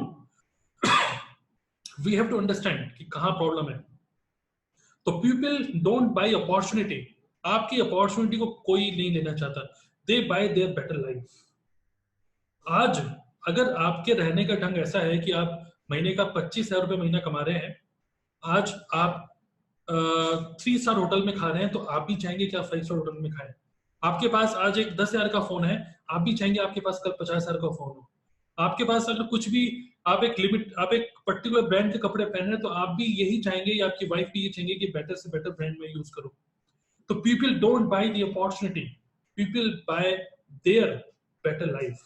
Speaker 1: We have to understand कि कहां प्रॉब्लम है. तो पीपल डोंट बाय अपॉर्चुनिटी. आपकी अपॉर्चुनिटी को कोई नहीं लेना चाहता. They buy their better life. आज अगर आपके रहने का ढंग ऐसा है कि आप महीने का 25,000 रुपए महीना कमा रहे हैं, आज आप 3 स्टार होटल में खा रहे हैं, तो आप भी चाहेंगे कि आप 5 स्टार होटल में खाएं. आपके पास आज एक 10,000 का फोन है, आप भी चाहेंगे आपके पास कल 50,000 का फोन हो. आपके पास अगर कुछ भी, आप एक पर्टिकुलर ब्रांड के कपड़े पहन रहे हैं, तो आप भी यही चाहेंगे या आपकी वाइफ भी ये चाहेंगे कि बेटर से बेटर ब्रांड में यूज करो. तो people don't by the opportunity, people bye their better life.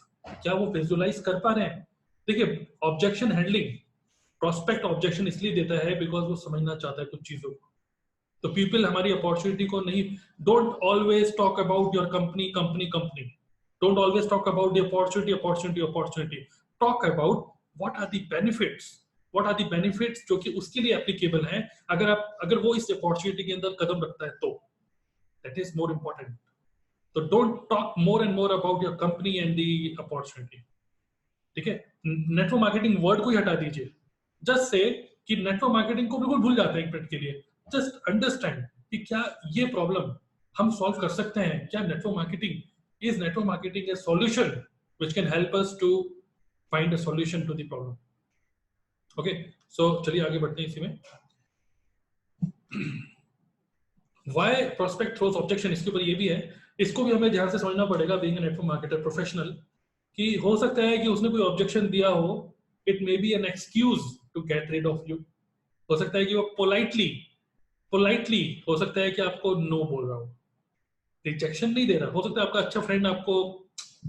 Speaker 1: क्या वो विजुअलाइज कर पा रहे हैं? देखिए, ऑब्जेक्शन हैंडलिंग, प्रोस्पेक्ट ऑब्जेक्शन इसलिए देता है बिकॉज वो समझना चाहता है कुछ चीजों को. तो पीपल हमारी अपॉर्चुनिटी को नहीं, don't always talk about your company. Don't always talk about the opportunity. Talk about what are the benefits. What are the benefits जो कि उसके लिए applicable हैं, अगर वो इस opportunity के अंदर कदम रखता है तो. That is more important. So don't talk more and more about your company and the opportunity. ठीक है? Network marketing word को ही हटा दीजिए. Just say कि network marketing को बिल्कुल भूल जाते हैं एक मिनट के लिए. Just understand कि क्या ये problem हम solve कर सकते हैं. क्या network marketing is network marketing a solution which can help us to find a solution to the problem. Okay, so चलिए आगे बढ़ते हैं इसी में. Why prospect throws objection, इसके ऊपर ये भी है, इसको भी हमें ध्यान से समझना पड़ेगा being a network marketer professional, कि हो सकता है कि उसने कोई ऑब्जेक्शन दिया हो, it may be an excuse to get rid of you. हो सकता है कि वो politely हो सकता है कि आपको no बोल रहा हो, रिजेक्शन नहीं दे रहा. हो सकता है आपका अच्छा फ्रेंड आपको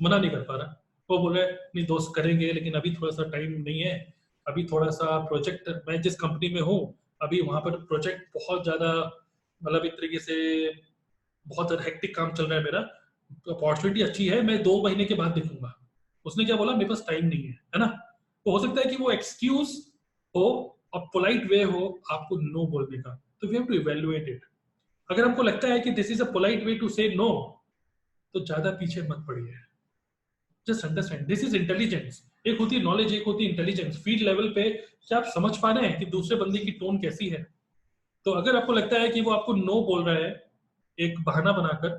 Speaker 1: मना नहीं कर पा रहा, वो बोल रहा है नहीं दोस्त करेंगे लेकिन अभी थोड़ा सा टाइम नहीं है, अभी थोड़ा सा प्रोजेक्ट, मैं जिस कंपनी में हूँ अभी वहां पर प्रोजेक्ट बहुत ज्यादा, मतलब एक तरीके से बहुत हेक्टिक काम चल रहा है मेरा, अपॉर्चुनिटी अच्छी है, मैं 2 महीने के बाद देखूंगा. उसने क्या बोला, मेरे पास टाइम नहीं है ना. तो हो सकता है कि वो एक्सक्यूज हो और पोलाइट वे हो आपको नो बोलने का. तो we have to evaluate it. अगर हमको लगता है कि this is a polite way to say no, तो ज्यादा पीछे मत पड़िए. Just understand this is intelligence. एक होती है नॉलेज, एक होती है इंटेलिजेंस. फील्ड लेवल पे क्या आप समझ पा रहे हैं कि दूसरे बंदे की टोन कैसी है. तो अगर आपको लगता है कि वो आपको नो बोल रहा है एक बहाना बनाकर,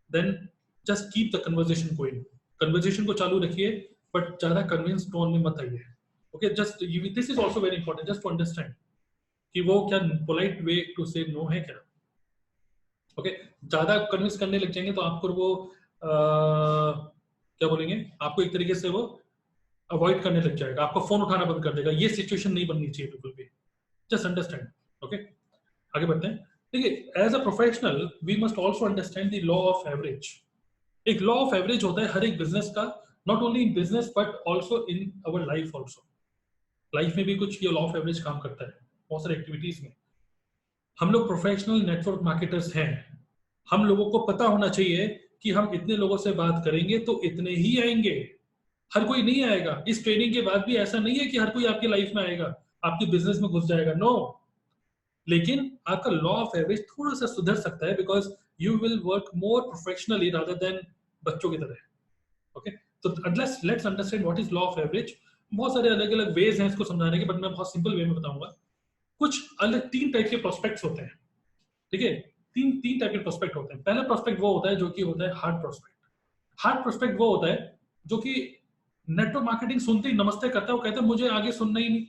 Speaker 1: then just keep the conversation going. Conversation को चालू रखिए बट ज्यादा कन्विंस टोन में मत आइए. Okay, just this is also very important just to understand कि वो क्या polite way to say no है क्या. ओके, ज्यादा कन्विंस करने लग जाएंगे तो आपको वो क्या बोलेंगे, आपको एक तरीके से वो अवॉइड करने लग जाएगा, आपका फोन उठाना बंद कर देगा। ये सिचुएशन नहीं बननी चाहिए बिल्कुल भी। Just understand. ओके, आगे बढ़ते हैं। देखिए, as a professional we must also understand the law of average. एक लॉ ऑफ एवरेज होता है हर एक बिजनेस का, not only in business but also in our life also. Life में भी कुछ ये लॉ ऑफ एवरेज काम करता है बहुत सारी एक्टिविटीज में। हम लोग प्रोफेशनल नेटवर्क मार्केटर्स हैं, हम लोगों को पता होना चाहिए कि हम इतने लोगों से बात करेंगे तो इतने ही आएंगे, हर कोई नहीं आएगा। इस ट्रेनिंग के बाद भी ऐसा नहीं है कि हर कोई आपकी लाइफ में आएगा, आपके बिजनेस में घुस जाएगा, नो। लेकिन आपका लॉ ऑफ एवरेज थोड़ा सा सुधर सकता है, because you will work more professionally rather than बच्चों की तरह। ओके, तो let's understand what is law of average. बहुत सारे अलग अलग वेज हैं इसको समझाने के, बट मैं बहुत सिंपल वे में बताऊंगा। कुछ अलग तीन टाइप के प्रोस्पेक्ट्स होते हैं, ठीक है। तीन तीन टाइप के प्रोस्पेक्ट होते हैं। पहला प्रोस्पेक्ट वो होता है जो कि होता है हार्ड प्रोस्पेक्ट। हार्ड प्रोस्पेक्ट वो होता है जो कि नेटवर्क मार्केटिंग सुनते ही नमस्ते करता है, वो कहता है मुझे आगे सुनना ही नहीं,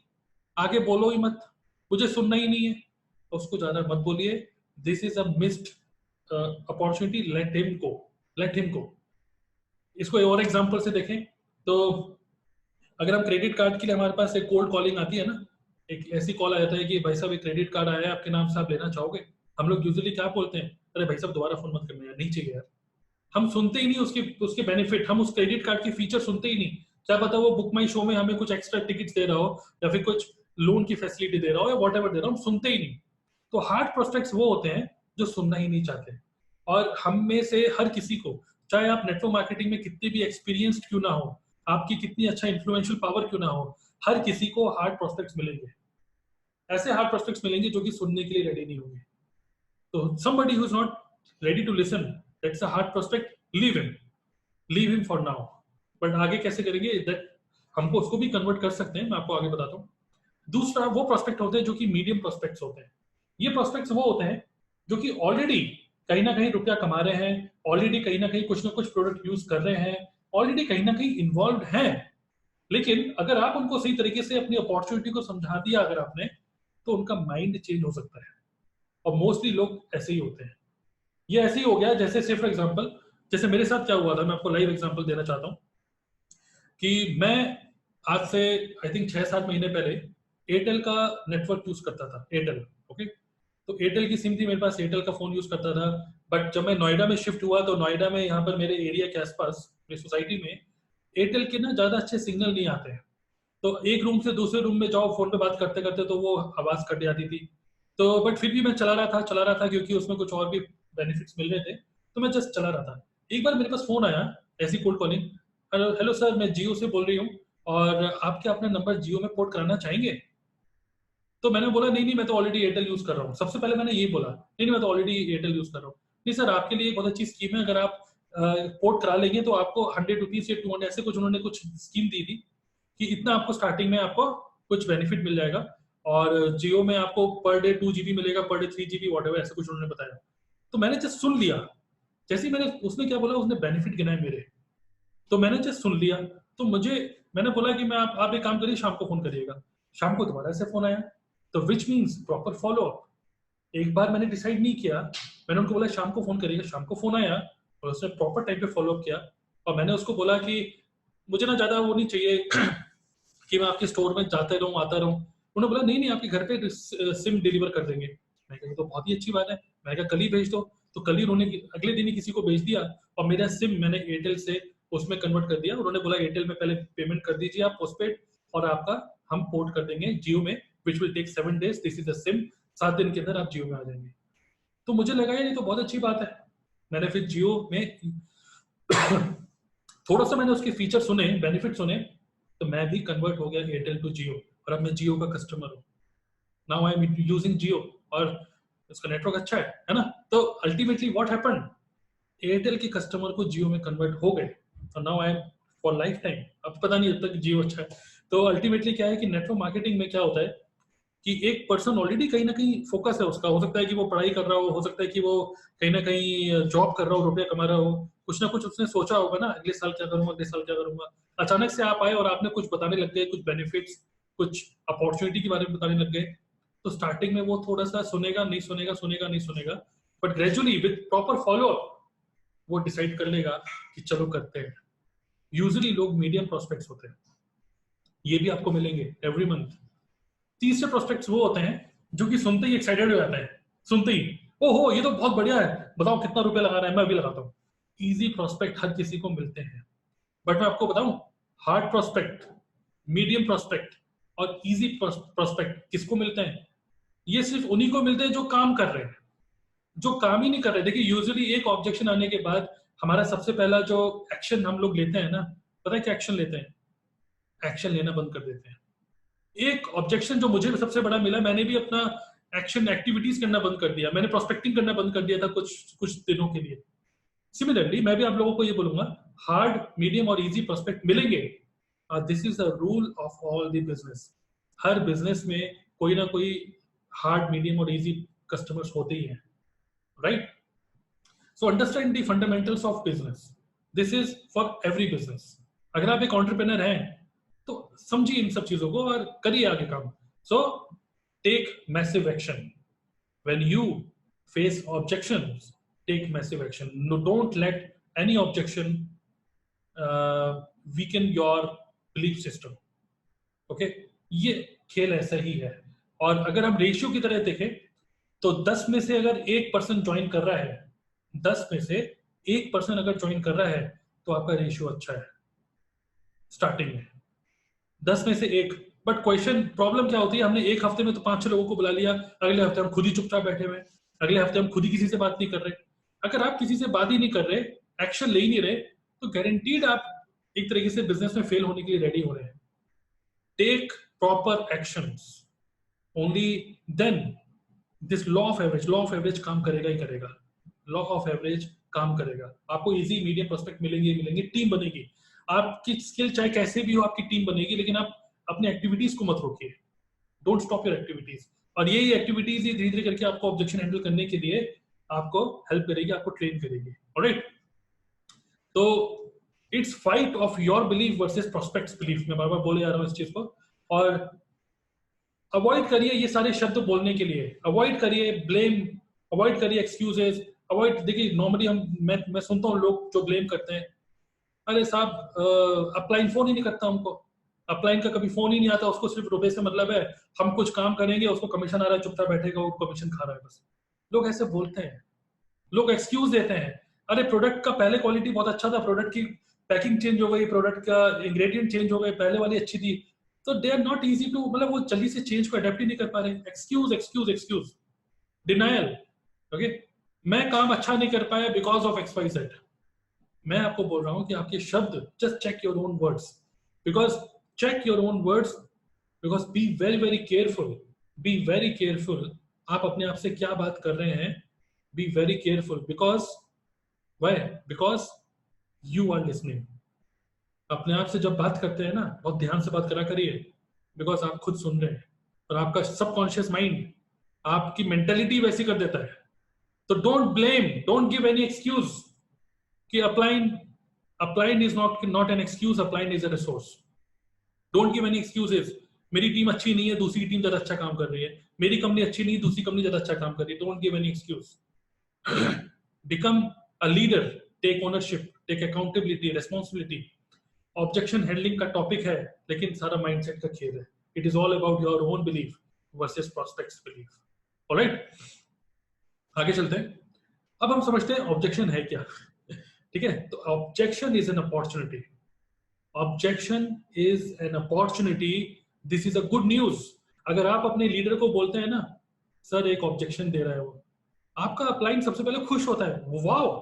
Speaker 1: आगे बोलो ही मत, मुझे सुनना ही नहीं है, तो उसको ज्यादा मत बोलिए। This is a missed opportunity, let him go. इसको और एग्जांपल से देखें तो अगर हम क्रेडिट कार्ड के लिए, हमारे पास एक कोल्ड कॉलिंग आती है ना, एक ऐसी कॉल आ जाता है कि भाई साहब एक क्रेडिट कार्ड आया है आपके नाम से, आप लेना चाहोगे। हम लोग यूजुअली क्या बोलते हैं, अरे भाई साहब दोबारा फोन मत करना यार, नहीं चाहिए यार। हम सुनते ही नहीं उसके उसके बेनिफिट, हम उस क्रेडिट कार्ड के फीचर सुनते ही नहीं। क्या पता वो बुक माई शो में हमें कुछ एक्स्ट्रा टिकट्स दे रहा हो, या फिर कुछ लोन की फैसिलिटी दे रहा हो, या वॉट एवर दे रहा हो, हम सुनते ही नहीं। तो हार्ड प्रोस्पेक्ट्स वो होते हैं जो सुनना ही नहीं चाहते। और हम में से हर किसी को, चाहे आप नेटवर्क मार्केटिंग में कितने भी एक्सपीरियंस्ड क्यों ना हो, आपकी कितनी अच्छा इन्फ्लुएंशियल पावर क्यों ना हो, हर किसी को हार्ड प्रोस्पेक्ट्स मिलेंगे। ऐसे हार्ड प्रोस्पेक्ट्स मिलेंगे जो कि सुनने के लिए रेडी नहीं होंगे। तो somebody who's not ready to listen, that's a hard prospect, leave him for now। But आगे कैसे करेंगे, दैट हमको उसको भी कन्वर्ट कर सकते हैं, मैं आपको आगे बताता हूँ। दूसरा वो प्रोस्पेक्ट होते हैं जो कि मीडियम प्रोस्पेक्ट्स होते हैं। ये प्रोस्पेक्ट्स वो होते हैं जो कि ऑलरेडी कहीं ना कहीं रुपया कमा रहे हैं, ऑलरेडी कहीं ना कहीं कुछ ना कुछ प्रोडक्ट यूज कर रहे हैं, ऑलरेडी कहीं ना कहीं इन्वॉल्व हैं। लेकिन अगर आप उनको सही तरीके से अपनी अपॉर्चुनिटी को समझा दिया अगर आपने, तो उनका माइंड चेंज हो सकता है। और मोस्टली लोग ऐसे ही होते हैं। ये ऐसे ही हो गया जैसे से फॉर एग्जांपल, जैसे मेरे साथ क्या हुआ था, मैं आपको लाइव एग्जांपल देना चाहता हूँ कि मैं आज से आई थिंक 6-7 महीने पहले एयरटेल का नेटवर्क यूज करता था, एयरटेल। ओके, तो एयरटेल की सिम थी मेरे पास, एयरटेल का फोन यूज करता था। बट जब मैं नोएडा में शिफ्ट हुआ, तो नोएडा में यहाँ पर मेरे एरिया के आसपास, मेरी सोसाइटी में एयरटेल के ना ज्यादा अच्छे सिग्नल नहीं आते हैं। तो एक रूम से दूसरे रूम में जाओ फोन पे बात करते करते तो वो आवाज कट जाती थी। तो बट फिर भी मैं चला रहा था क्योंकि उसमें कुछ और भी बेनिफिट्स मिल रहे थे, तो मैं जस्ट चला रहा था। एक बार मेरे पास फोन आया, ऐसी cold calling, hello hello sir, मैं जियो से बोल रही हूँ, और आप क्या अपना नंबर जियो में पोर्ट कराना चाहेंगे। तो मैंने बोला नहीं नहीं, मैं तो ऑलरेडी एयरटेल यूज कर रहा हूँ। सबसे पहले मैंने ये बोला, नहीं नहीं मैं तो ऑलरेडी एयरटेल यूज कर रहा हूँ। नहीं सर, आपके लिए बहुत अच्छी स्कीम है, अगर आप पोर्ट करा लेंगे तो आपको 100 रुपीज या 200 ऐसे कुछ उन्होंने कुछ स्कीम दी थी कि इतना आपको स्टार्टिंग में आपको कुछ बेनिफिट मिल जाएगा, और जियो में आपको पर डे 2 GB मिलेगा, per day 3 GB, what ever ऐसे कुछ उन्होंने बताया। तो मैंने जस्ट सुन लिया, जैसे ही मैंने, उसने क्या बोला, उसने बेनिफिट गिनाए मेरे, तो मैंने जस्ट सुन लिया। तो मुझे, मैंने बोला कि मैं आप एक काम करिए, शाम को फोन करिएगा। शाम को दोबारा से फोन आया, तो which means proper follow up. एक बार मैंने डिसाइड नहीं किया, मैंने उनको बोला शाम को फोन करिएगा, शाम को फोन आया, और उसने प्रॉपर टाइम पे फॉलो अप किया। और मैंने उसको बोला कि मुझे ना ज्यादा वो नहीं चाहिए कि मैं आपके स्टोर में जाते रहूं आता रहूं। उन्होंने बोला नहीं नहीं, आपके घर पे सिम डिलीवर कर देंगे। मैं कहा ये तो बहुत ही अच्छी बात है, मैंने कहा कल ही भेज दो। तो कल ही उन्होंने अगले दिन ही किसी को भेज दिया, और मेरा सिम मैंने एयरटेल से उसमें कन्वर्ट कर दिया। उन्होंने बोला एयरटेल में पहले पेमेंट कर दीजिए आप पोस्टपेड, और आपका हम पोर्ट कर देंगे जियो में, which will take 7 days, this is the SIM, 7 दिन के अंदर आप जियो में आ जाएंगे। तो मुझे लगा ये तो बहुत अच्छी बात है। मैंने फिर जियो में थोड़ा सा मैंने उसके फीचर सुने, बेनिफिट सुने, तो मैं भी कन्वर्ट हो गया एयरटेल टू जियो, और अब मैं जियो का कस्टमर हूँ। नाउ आई एम यूजिंग जियो, और उसका नेटवर्क अच्छा है ना। तो अल्टीमेटली व्हाट हैपेंड, एयरटेल के कस्टमर को जियो में कन्वर्ट हो गए, और now I am for life time, अब पता नहीं जब तक जियो अच्छा है। तो अल्टीमेटली क्या है कि नेटवर्क मार्केटिंग में क्या होता है कि एक पर्सन ऑलरेडी कहीं ना कहीं फोकस है उसका, हो सकता है कि वो पढ़ाई कर रहा हो सकता है कि वो कहीं ना कहीं जॉब कर रहा हो, रुपया कमा रहा हो, कुछ ना कुछ उसने सोचा होगा ना, अगले साल क्या करूंगा, अगले साल क्या करूंगा। अचानक से आप आए और आपने कुछ बताने लग गए, कुछ बेनिफिट्स, कुछ अपॉर्चुनिटी के बारे में बताने लग गए। तो स्टार्टिंग में वो थोड़ा सा सुनेगा नहीं सुनेगा, सुनेगा नहीं सुनेगा, but gradually with proper follow up वो डिसाइड कर लेगा कि चलो करते हैं। यूजुअली लोग मीडियम प्रोस्पेक्ट्स होते हैं, ये भी आपको मिलेंगे एवरी मंथ। तीसरे प्रोस्पेक्ट्स वो होते हैं जो कि सुनते ही एक्साइटेड हो जाते हैं, सुनते ही ओहो ये तो बहुत बढ़िया है, बताओ कितना रुपया लगा रहा है, मैं भी लगाता हूँ। इजी प्रोस्पेक्ट हर किसी को मिलते हैं, बट मैं आपको बताऊं, हार्ड प्रोस्पेक्ट, मीडियम प्रोस्पेक्ट और इजी प्रोस्पेक्ट किसको मिलते हैं? ये सिर्फ उन्हीं को मिलते हैं जो काम कर रहे हैं। जो काम ही नहीं कर रहे, देखिए यूजुअली एक ऑब्जेक्शन आने के बाद हमारा सबसे पहला जो एक्शन हम लोग लेते हैं ना, पता है क्या एक्शन लेते हैं? एक्शन लेना बंद कर देते हैं। एक ऑब्जेक्शन जो मुझे सबसे बड़ा मिला, मैंने भी अपना एक्शन एक्टिविटीज करना बंद कर दिया, मैंने प्रोस्पेक्टिंग करना बंद कर दिया था कुछ कुछ दिनों के लिए। सिमिलरली मैं भी आप लोगों को ये बोलूंगा, हार्ड, मीडियम और इजी प्रोस्पेक्ट मिलेंगे। This is the rule of all the business. Her business में कोई ना कोई हार्ड, मीडियम और इजी कस्टमर्स होते ही हैं, right? So understand the fundamentals of business, this is for every business. अगर आप एक एंटरप्रेन्योर हैं तो समझिए इन सब चीजों को और करिए आगे काम। So take massive action when you face objections, take massive action. No, don't let any objection weaken your belief system. Okay, ये खेल ऐसा ही है। और अगर हम रेशियो की तरह देखें तो 10 में से अगर 1% ज्वाइन कर रहा है, 10 में से 1% अगर ज्वाइन कर रहा है तो आपका रेशियो अच्छा है स्टार्टिंग में, 10 में से 1। बट क्वेश्चन प्रॉब्लम क्या होती है, हमने एक हफ्ते में तो 5-6 लोगों को बुला लिया, अगले हफ्ते हम खुद ही चुपचाप बैठे हुए, अगले हफ्ते हम खुद ही किसी से बात नहीं कर रहे। अगर आप किसी से बात ही नहीं कर रहे, एक्शन ले ही नहीं रहे, तो गारंटीड आप एक तरीके से बिजनेस में फेल होने के लिए रेडी हो रहे हैं। Take proper actions, only then this law of average काम करेगा ही करेगा। लॉ ऑफ एवरेज काम करेगा, आपको इजी, मीडियम प्रोस्पेक्ट मिलेंगे, टीम बनेगी। आपकी स्किल चाहे कैसे भी हो, आपकी टीम बनेगी, लेकिन आप अपनी एक्टिविटीज को मत रोकिए, डोंट स्टॉप योर एक्टिविटीज। और यही एक्टिविटीज ही धीरे धीरे करके आपको ऑब्जेक्शन हैंडल करने के लिए आपको हेल्प करेगी, आपको ट्रेन करेगी। ऑलराइट, तो it's fight of your belief versus prospects belief. मैं बार बार बोले जा रहा हूँ इस चीज को, और अवॉइड करिए ये सारे शब्द बोलने के लिए, अवॉइड करिए ब्लेम, अवॉइड करिए एक्सक्यूजेस, अवॉइड। देखिए नॉर्मली मैं सुनता हूँ लोग जो ब्लेम करते हैं, अरे साहब अपलाइन फोन ही नहीं करता, हमको अपलाइन का कभी फोन ही नहीं आता, उसको सिर्फ रुपए से मतलब है, हम कुछ काम करेंगे उसको कमीशन आ रहा है, चुपचाप बैठेगा, वो कमीशन खा रहा है बस। लोग ऐसे बोलते हैं, लोग एक्सक्यूज देते हैं, अरे प्रोडक्ट का पहले क्वालिटी बहुत अच्छा था, प्रोडक्ट की पैकिंग चेंज हो गई, प्रोडक्ट का इंग्रेडिएंट चेंज हो गए, पहले वाली अच्छी थी, तो they are not easy to, मतलब वो जल्दी से चेंज को अडेप्ट ही नहीं कर पा रहे। Excuse excuse excuse, denial. Okay, मैं काम अच्छा नहीं कर पाया बिकॉज ऑफ XYZ। मैं आपको बोल रहा हूं कि आपके शब्द, just check your own words, because check your own words, because be very very careful, be very careful. आप अपने आप से क्या बात कर रहे हैं, be very careful, because why, because you are listening. अपने आप से जब बात करते हैं ना, बहुत ध्यान से बात करा करिए, बिकॉज आप खुद सुन रहे हैं और आपका सबकॉन्शियस माइंड आपकी मेंटेलिटी वैसी कर देता है। तो don't blame, don't give any excuse कि upline is not an excuse, upline is a resource. Don't give any excuses, मेरी टीम अच्छी नहीं है, दूसरी टीम ज्यादा अच्छा काम कर रही है, मेरी कंपनी अच्छी नहीं है, दूसरी कंपनी ज्यादा अच्छा काम कर रही है। Don't give any excuse. Become a leader, take ownership, take accountability, responsibility. Objection handling का टॉपिक है, लेकिन सारा माइंडसेट का खेल है। It is all about your own belief versus prospects belief. Alright, आगे चलते हैं। अब हम समझते हैं ऑब्जेक्शन है क्या। ठीक है, तो objection is an opportunity, objection is an opportunity, this is a good news. अगर आप अपने लीडर को बोलते हैं ना, सर एक ऑब्जेक्शन दे रहा है वो, आपका अपलाइन सबसे पहले खुश होता है, wow,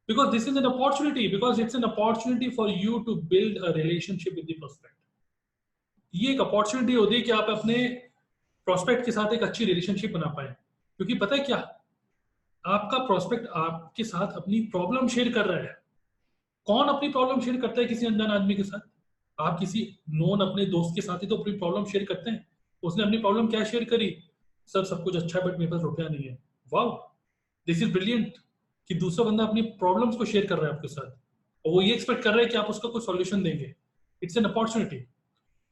Speaker 1: because this is an opportunity, because it's an opportunity for you to build a relationship with the prospect. ये एक अपॉर्चुनिटी होती है कि आप अपने प्रोस्पेक्ट के साथ एक अच्छी रिलेशनशिप बना पाए, क्योंकि पता है क्या, आपका प्रोस्पेक्ट आपके साथ अपनी प्रॉब्लम शेयर कर रहा है। कौन अपनी प्रॉब्लम शेयर करता है किसी अनजान आदमी के साथ? आप किसी नोन अपने दोस्त के साथ ही तो अपनी प्रॉब्लम शेयर करते हैं। उसने अपनी प्रॉब्लम क्या शेयर करी, सर सब कुछ अच्छा है बट मेरे पास रुपया नहीं है। वाओ, दिस इज ब्रिलियंट कि दूसरा बंदा अपनी प्रॉब्लम्स को शेयर कर रहा है आपके साथ, और वो ये एक्सपेक्ट कर रहा है कि आप उसका कोई सॉल्यूशन देंगे। It's an opportunity.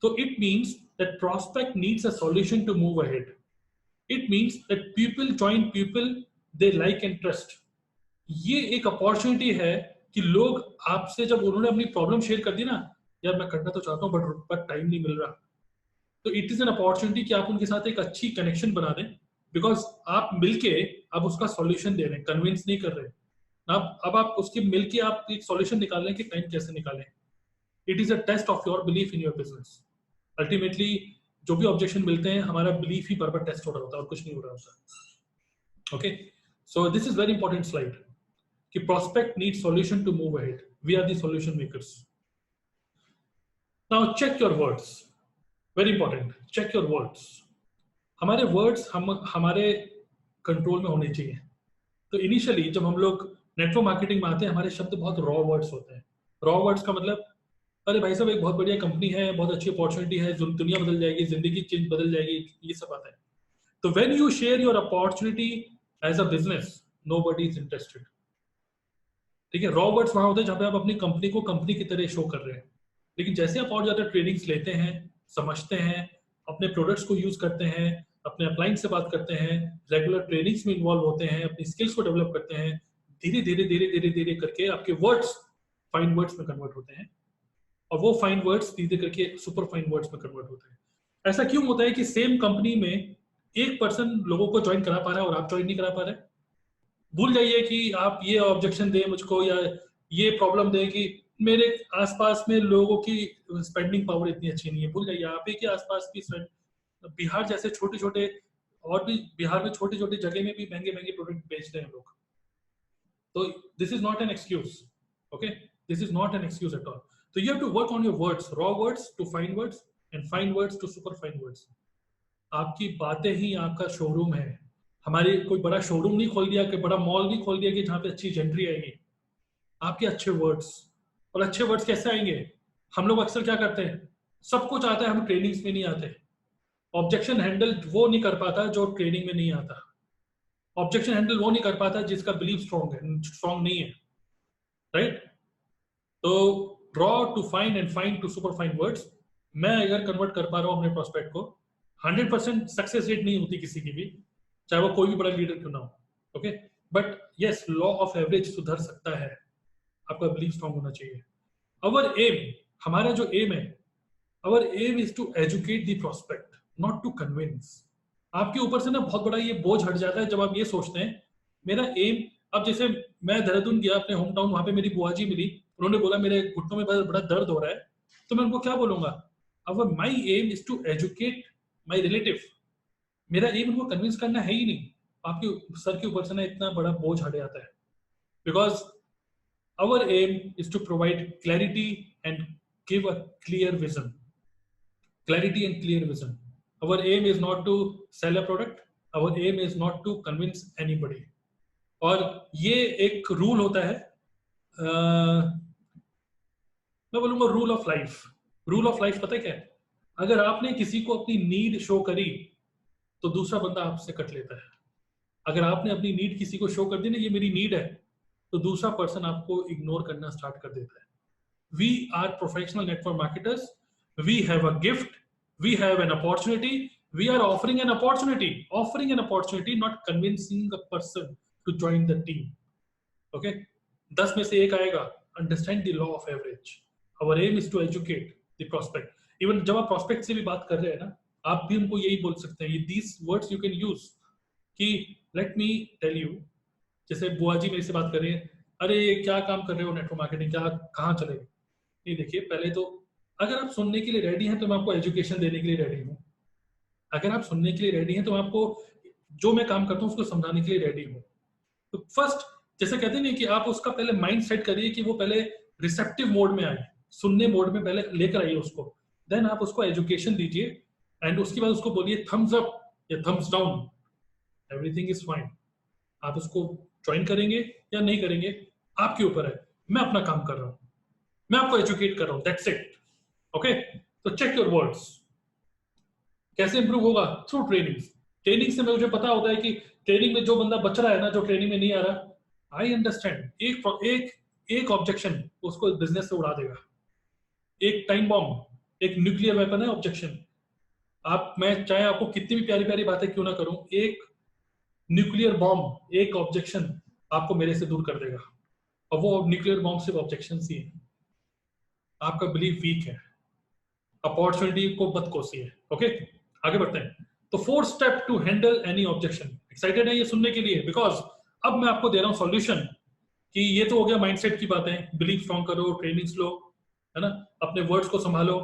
Speaker 1: तो it means that prospect needs a solution to move ahead. It means that people join people they like and trust. ये एक अपॉर्चुनिटी है कि लोग आपसे, जब उन्होंने अपनी प्रॉब्लम शेयर कर दी ना, यार मैं करना तो चाहता हूँ बट टाइम नहीं मिल रहा, तो इट इज एन अपॉर्चुनिटी कि आप उनके साथ एक अच्छी कनेक्शन बना दें, बिकॉज आप मिलके अब उसका सॉल्यूशन दे रहे हैं, कन्विंस नहीं कर रहे। अब आप उसके मिलके आप एक सॉल्यूशन निकाल रहे हैं कि टाइम कैसे निकालें। It is a test of your belief in your business. Ultimately जो भी ऑब्जेक्शन मिलते हैं, हमारा बिलीफ ही बार टेस्ट हो रहा होता है और कुछ नहीं हो रहा होता। Okay, so this is very important slide कि prospect needs solution to move ahead. We are the solution makers. Now check your words. Very important. Check your words. हमारे words हमारे कंट्रोल में होने चाहिए। तो इनिशियली जब हम लोग नेटवर्क मार्केटिंग में आते हैं, हमारे शब्द बहुत रॉ वर्ड्स होते हैं। रॉ वर्ड्स का मतलब, अरे भाई साहब एक बहुत बढ़िया कंपनी है, बहुत अच्छी अपॉर्चुनिटी है, दुनिया बदल जाएगी, जिंदगी चेंज बदल जाएगी, ये सब आता है। तो when you share your opportunity as a business, nobody is interested. ठीक है, रॉ वर्ड्स वहां होते हैं जहां पे आप अपनी कंपनी को कंपनी की तरह शो कर रहे हैं। लेकिन जैसे आप और ज्यादा ट्रेनिंग्स लेते हैं, समझते हैं, अपने प्रोडक्ट्स को यूज करते हैं, अपने अपलाइन से बात करते हैं, रेगुलर ट्रेनिंग्स में इन्वॉल्व होते हैं, अपनी स्किल्स को डेवलप करते हैं, धीरे धीरे धीरे धीरे धीरे करके आपके वर्ड्स फाइन वर्ड्स में कन्वर्ट होते हैं, और वो फाइन वर्ड्स धीरे करके सुपर फाइन वर्ड्स में कन्वर्ट होते हैं। ऐसा क्यों होता है कि सेम कंपनी में एक पर्सन लोगों को ज्वाइन करा पा रहा है और आप ज्वाइन नहीं करा पा रहे? भूल जाइए कि आप ये ऑब्जेक्शन दें मुझको या ये प्रॉब्लम दें कि मेरे आसपास में लोगों की स्पेंडिंग पावर इतनी अच्छी नहीं है। भूल जाइए, आप ही के आसपास की बिहार जैसे छोटे छोटे, और भी बिहार में छोटी छोटी जगह में भी महंगे महंगे प्रोडक्ट बेच रहे हैं लोग। तो this is not an excuse. Okay, this is not an excuse at all. तो you have to work on your words, raw words to fine words and fine words to super fine words. आपकी बातें ही आपका showroom है। हमारे कोई बड़ा showroom नहीं खोल दिया, कि बड़ा मॉल नहीं खोल दिया कि जहां पे अच्छी जेंट्री आएगी। आपके अच्छे वर्ड्स, और अच्छे वर्ड्स कैसे आएंगे? हम लोग अक्सर क्या करते हैं, सब कुछ आता है, हम ट्रेनिंग्स में नहीं आते। ऑब्जेक्शन हैंडल वो नहीं कर पाता जो ट्रेनिंग में नहीं आता। ऑब्जेक्शन हैंडल वो नहीं कर पाता जिसका बिलीफ स्ट्रॉन्ग नहीं है। राइट? तो raw to fine and fine to super fine words, मैं अगर कन्वर्ट कर पा रहा हूं अपने प्रोस्पेक्ट को, 100% सक्सेस रेट नहीं होती किसी की भी, चाहे वो कोई भी बड़ा लीडर क्यों ना हो। Okay, but yes, law of average सुधर सकता है। आपका बिलीफ स्ट्रॉन्ग होना चाहिए। अवर एम, हमारा जो एम है, our aim is to educate the prospect, not to convince. आपके ऊपर से ना बहुत बड़ा ये बोझ हट जाता है जब आप ये सोचते हैं मेरा एम। अब जैसे मैं देहरादून गया अपने होम टाउन, वहां पे मेरी बुआ जी मिली, उन्होंने बोला मेरे घुटनों में बड़ा दर्द हो रहा है, तो मैं उनको क्या बोलूंगा? Our my aim is to educate my relative. मेरा एम उनको कन्विंस करना है ही नहीं। आपके सर के ऊपर से ना इतना बड़ा बोझ हट जाता है, because our aim is to provide clarity and give a clear vision. Clarity and clear vision. Our aim is not to sell a product. Our aim is not to convince anybody. और ये एक rule होता है, मैं बोलूंगा rule of life. Rule of life पता है क्या है? अगर आपने किसी को अपनी नीड शो करी तो दूसरा बंदा आपसे कट लेता है। अगर आपने अपनी नीड किसी को शो कर दी ना, ये मेरी नीड है, तो दूसरा पर्सन आपको इग्नोर करना स्टार्ट कर देता है। We are professional network marketers. We have a gift. We have an opportunity. We are offering an opportunity, not convincing a person to join the team. Okay? 10 में से एक आएगा। Understand the law of average. Our aim is to educate the prospect. Even जब आप prospect से भी बात कर रहे हैं ना, आप भी उनको यही बोल सकते हैं। These words you can use. कि let me tell you, जैसे बुआ जी मेरे से बात कर रही है, अरे क्या काम कर रहे हो नेटवर्क मार्केटिंग, क्या कहाँ चले गए? नहीं, देखिए, पहले तो अगर आप सुनने के लिए रेडी हैं तो मैं आपको एजुकेशन देने के लिए रेडी हूँ। अगर आप सुनने के लिए रेडी हैं तो मैं आपको जो मैं काम करता हूँ उसको समझाने के लिए रेडी हूँ। तो फर्स्ट, जैसे कहते हैं कि आप उसका पहले माइंड सेट करिए कि वो पहले रिसेप्टिव मोड में आए, सुनने मोड में पहले लेकर आइए उसको, देन आप उसको एजुकेशन दीजिए, एंड उसके बाद उसको बोलिए थम्स अप या thumbs down, everything is fine. आप उसको ज्वाइन करेंगे या नहीं करेंगे आपके ऊपर है। मैं अपना काम कर रहा हूँ, मैं आपको एजुकेट कर रहा हूं, दैट्स इट। ओके, तो चेक योर वर्ड्स। कैसे इंप्रूव होगा? Through training. ट्रेनिंग से मुझे पता होता है कि ट्रेनिंग में जो बंदा बच रहा है ना, जो ट्रेनिंग में नहीं आ रहा, आई अंडरस्टैंड, एक ऑब्जेक्शन उसको बिजनेस से उड़ा देगा। एक टाइम बॉम्ब, एक न्यूक्लियर वेपन है ऑब्जेक्शन। मैं चाहे आपको कितनी भी प्यारी प्यारी बातें क्यों ना करूं, एक न्यूक्लियर बॉम्ब, एक ऑब्जेक्शन आपको मेरे से दूर कर देगा, और वो न्यूक्लियर बॉम्ब सिर्फ ऑब्जेक्शन ही है। आपका बिलीफ वीक है, अपॉर्चुनिटी को मत कोसिए। ओके, आगे बढ़ते हैं। तो 4 step to handle any objection. Excited है ये सुनने के लिए? बिकॉज अब मैं आपको दे रहा हूं सॉल्यूशन कि ये तो हो गया माइंडसेट की बातें, बिलीफ स्ट्रॉन्ग करो, ट्रेनिंग्स लो, है ना, अपने वर्ड्स को संभालो,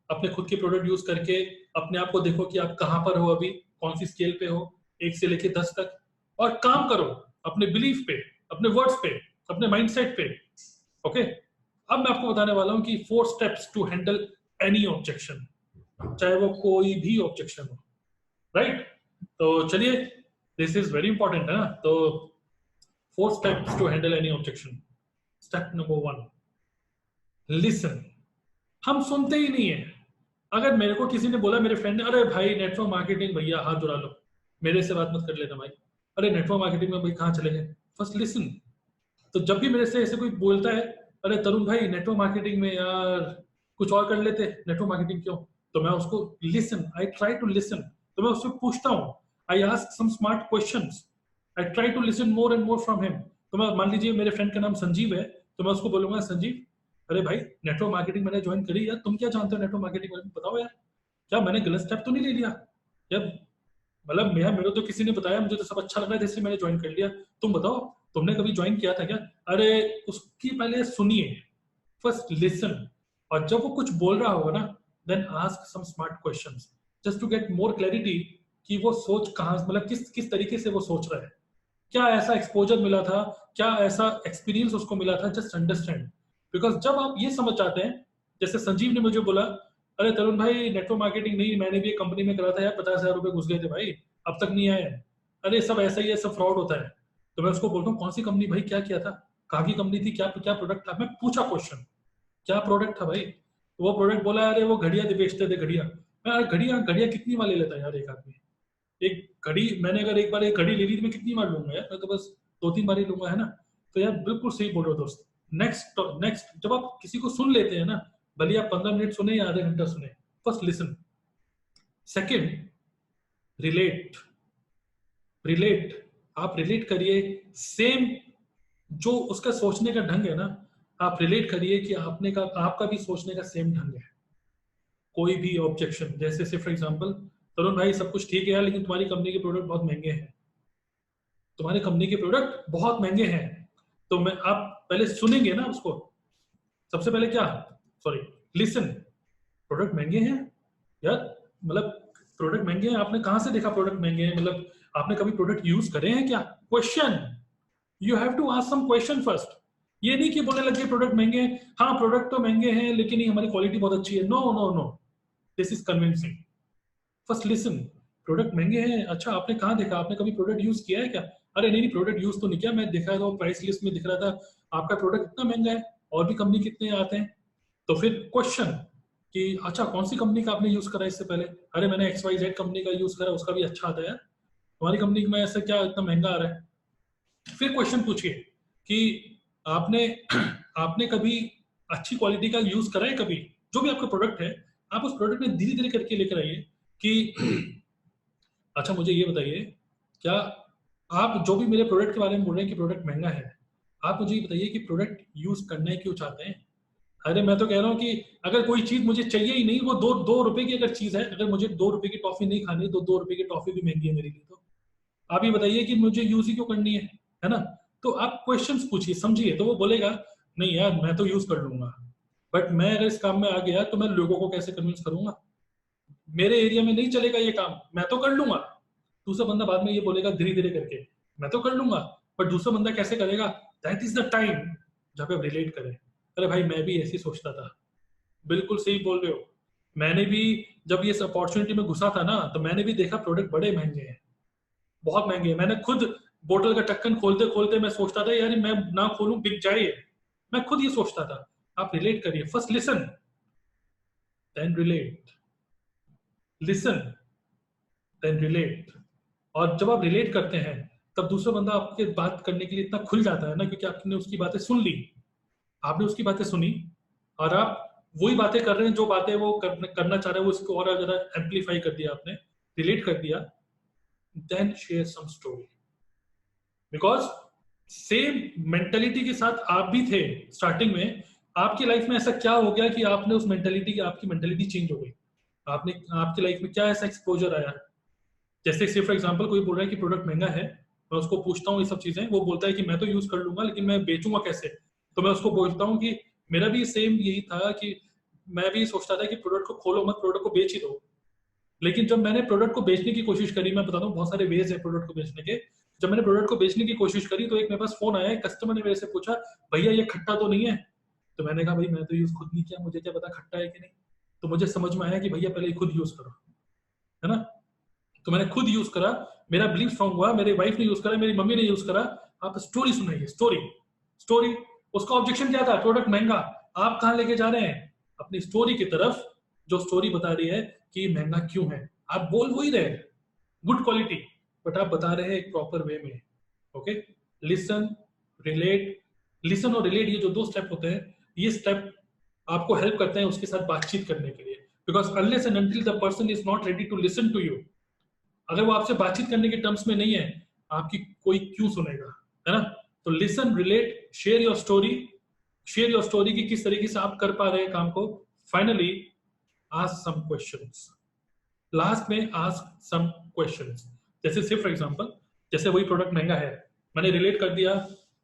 Speaker 1: अपने खुद के प्रोडक्ट यूज करके अपने आप को देखो कि आप कहां पर हो, अभी कौन सी स्केल पे हो 1 से लेके 10 तक, और काम करो अपने बिलीफ पे, अपने वर्ड्स पे, अपने माइंडसेट पे। ओके, अब मैं आपको बताने वाला हूं कि 4 steps to handle any objection, चाहे वो कोई भी ऑब्जेक्शन हो, राइट? तो चलिए, दिस इज वेरी इंपॉर्टेंट, है ना? तो 4 steps to handle any objection. Step number 1, listen. हम सुनते ही नहीं है। अगर मेरे को किसी ने बोला, मेरे फ्रेंड ने, अरे भाई नेटवर्क मार्केटिंग भैया हाथ जुड़ा लो, मेरे से बात मत कर लेना भाई, अरे नेटवर्क मार्केटिंग में भाई कहाँ चले गए, फर्स्ट लिसन। तो जब भी मेरे से ऐसे कोई बोलता है, अरे तरुण भाई नेटवर्क मार्केटिंग में यार कुछ और कर लेते, नेटवर्क मार्केटिंग क्यों, तो मैं उसको listen, I try to listen. तो मैं उससे पूछता हूँ, I ask some smart questions, I try to listen more and more from him. तो मैं, मान लीजिए मेरे फ्रेंड का नाम संजीव है, तो मैं उसको बोलूंगा, संजीव अरे भाई नेटवर्क मार्केटिंग मैंने ज्वाइन करी यार, तुम क्या जानते हो नेटवर्क मार्केटिंग में, बताओ यार, क्या मैंने गलत स्टेप तो नहीं ले लिया यार, मतलब मेरे तो किसी ने बताया, मुझे तो सब अच्छा लग रहा था इसलिए मैंने ज्वाइन कर लिया, तुम बताओ तुमने कभी ज्वाइन किया था क्या? अरे उसकी पहले सुनिए, फर्स्ट लिसन, और जब वो कुछ बोल रहा होगा ना, then ask some smart questions just to get more clarity कि वो सोच कहाँ, मतलब किस किस तरीके से वो सोच रहा है, क्या ऐसा एक्सपोजर मिला था, क्या ऐसा एक्सपीरियंस उसको मिला था, जस्ट अंडरस्टैंड। बिकॉज जब आप ये समझ जाते हैं, जैसे संजीव ने मुझे बोला, अरे तरुण भाई नेटवर्क मार्केटिंग नहीं, मैंने भी एक कंपनी में करा था यार, 50,000 रुपए घुस गए थे भाई, अब तक नहीं आए हैं, अरे सब ऐसा ही है, सब फ्रॉड होता है। तो मैं उसको बोलता हूँ, कौन सी कंपनी भाई, क्या किया था, कहाँ की कंपनी थी, क्या क्या प्रोडक्ट था, मैं पूछा क्वेश्चन, क्या प्रोडक्ट था भाई? तो वो प्रोडक्ट बोला, अरे वो घड़िया बेचते थे, घड़िया। मैं, अरे घड़िया घड़िया कितनी वाले लेता है यार एक आदमी, एक घड़ी मैंने अगर एक बार एक घड़ी ले ली तो मैं कितनी बार लूंगा यार, मैं तो बस 2-3 बार ही लूंगा, है ना? तो यार बिल्कुल सही बोल रहे हो दोस्त। नेक्स्ट नेक्स्ट, जब आप किसी को सुन लेते हैं ना, भले आप 15 मिनट सुने या आधे घंटा सुने, first listen. Second, relate. Relate, आप रिलेट करिए, सेम जो उसका सोचने का ढंग है ना, आप रिलेट करिए कि आपने का आपका भी सोचने का सेम ढंग है। कोई भी ऑब्जेक्शन, जैसे से फॉर एग्जांपल, तरुण भाई सब कुछ ठीक है यार, लेकिन तुम्हारी कंपनी के प्रोडक्ट बहुत महंगे हैं, तुम्हारी कंपनी के प्रोडक्ट बहुत महंगे हैं। तो मैं, आप पहले सुनेंगे ना उसको, सबसे पहले क्या, सॉरी, लिसन। प्रोडक्ट महंगे हैं यार, मतलब प्रोडक्ट महंगे हैं, आपने कहां से देखा प्रोडक्ट महंगे हैं, मतलब आपने कभी प्रोडक्ट यूज करे हैं क्या? Question, you have to ask some question first. ये नहीं कि बोलने लगे प्रोडक्ट महंगे हैं, हाँ प्रोडक्ट तो महंगे हैं लेकिन ये हमारी क्वालिटी बहुत अच्छी है, no no no, this is convincing. First listen, product महंगे हैं, अच्छा आपने कहाँ देखा, आपने कभी प्रोडक्ट यूज किया है क्या? अरे नहीं नहीं, प्रोडक्ट यूज तो नहीं किया, मैं देखा था प्राइस लिस्ट में दिख रहा था आपका प्रोडक्ट इतना महंगा है, और भी कंपनी कितने आते हैं। तो फिर क्वेश्चन कि अच्छा कौन सी कंपनी का आपने यूज करा इससे पहले? अरे मैंने XYZ कंपनी का यूज करा, उसका भी अच्छा आता है, तुम्हारी कंपनी में ऐसा क्या इतना महंगा आ रहा है? फिर क्वेश्चन पूछिए कि आपने आपने कभी अच्छी क्वालिटी का यूज करा है कभी? जो भी आपका प्रोडक्ट है, आप उस प्रोडक्ट में धीरे धीरे करके लेकर आइए कि अच्छा मुझे ये बताइए, क्या आप जो भी मेरे प्रोडक्ट के बारे में बोल रहे हैं कि प्रोडक्ट महंगा है, आप मुझे ये बताइए कि प्रोडक्ट यूज करना ही क्यों चाहते हैं? अरे मैं तो कह रहा हूँ कि अगर कोई चीज मुझे चाहिए ही नहीं, वो दो दो रुपए की अगर चीज है, अगर मुझे 2 रुपए की टॉफी नहीं खानी तो 2 रुपए की टॉफी भी महंगी है मेरे लिए, तो आप ये बताइए कि मुझे यूज ही क्यों करनी है ना? तो आप क्वेश्चंस पूछिए, समझिए, तो वो बोलेगा नहीं यार मैं तो यूज कर लूंगा, बट मैं अगर इस काम में आ गया तो मैं लोगों को कैसे कन्विंस करूंगा, मेरे एरिया में नहीं चलेगा ये काम, मैं तो कर लूंगा। दूसरा बंदा बाद में ये बोलेगा धीरे धीरे करके, मैं तो कर लूंगा, पर दूसरा बंदा कैसे करेगा? दैट इज द टाइम जहाँ पे आप रिलेट करें, अरे भाई मैं भी ऐसे ही सोचता था, बिल्कुल सही बोल रहे हो, मैंने भी जब ये अपॉर्चुनिटी में घुसा था ना, तो मैंने भी देखा प्रोडक्ट बड़े महंगे हैं, बहुत महंगे हैं, मैंने खुद बोतल का ढक्कन खोलते खोलते मैं सोचता था यार मैं ना खोलूं बिक जाए ये। मैं खुद ये सोचता था। आप रिलेट करिए, first listen then relate, listen then relate. और जब आप रिलेट करते हैं तब दूसरा बंदा आपके बात करने के लिए इतना खुल जाता है ना, क्योंकि आपने उसकी बातें सुन ली, आपने उसकी बातें सुनी, और आप वही बातें कर रहे हैं जो बातें वो करना चाह रहे हैं, वो उसको और ज्यादा एम्पलीफाई कर दिया आपने, रिलेट कर दिया। Then share some story, because same mentality के साथ आप भी थे स्टार्टिंग में, आपकी लाइफ में ऐसा क्या हो गया कि आपने उस मेंटेलिटी की, आपकी मेंटेलिटी चेंज हो गई, आपने, आपकी लाइफ में क्या ऐसा एक्सपोजर आया? जैसे सिर्फ फॉर एग्जांपल कोई बोल रहा है कि प्रोडक्ट महंगा है, मैं उसको पूछता हूँ ये सब चीजें, वो बोलता है कि मैं तो यूज कर लूंगा लेकिन मैं बेचूंगा कैसे? तो मैं उसको बोलता हूँ कि मेरा भी सेम यही था कि मैं भी सोचता था कि प्रोडक्ट को खोलो मत, प्रोडक्ट को बेच ही दो। लेकिन जब मैंने प्रोडक्ट को बेचने की कोशिश करी, मैं बताता हूँ बहुत सारे वेज है प्रोडक्ट को बेचने के, जब मैंने प्रोडक्ट को बेचने की कोशिश करी तो एक मेरे पास फोन आया, एक कस्टमर ने मेरे से पूछा भैया ये खट्टा तो नहीं है? तो मैंने कहा भाई मैं तो यूज खुद नहीं किया, मुझे क्या पता खट्टा है कि नहीं। तो मुझे समझ में आया कि भैया पहले खुद यूज करो, है ना। तो मैंने खुद यूज करा, मेरा बिलीफ स्ट्रांग हुआ, मेरी वाइफ ने यूज करा, मेरी मम्मी ने यूज करा। आप स्टोरी सुनाइए, स्टोरी स्टोरी। उसका ऑब्जेक्शन क्या था? प्रोडक्ट महंगा। आप कहाँ लेके जा रहे हैं? अपनी स्टोरी की तरफ, जो स्टोरी बता रही है कि ये महंगा क्यों है। आप बोल वही रहे गुड क्वालिटी, बट आप बता रहे हैं एक प्रॉपर वे में। Okay, listen, relate. लिसन और रिलेट, ये जो दो स्टेप होते हैं, ये स्टेप आपको हेल्प करते हैं उसके साथ बातचीत करने के लिए। Because unless and until the person is not ready to listen to you, अगर वो आपसे बातचीत करने के टर्म्स में नहीं है, आपकी कोई क्यों सुनेगा, है ना। तो listen, relate, share your story. Share your story की किस तरीके से आप कर पा रहे हैं काम को। Finally ask some questions. Last में आस्क सम क्वेश्चंस। जैसे सिर्फ फॉर एग्जांपल, जैसे वही प्रोडक्ट महंगा है, मैंने रिलेट कर दिया,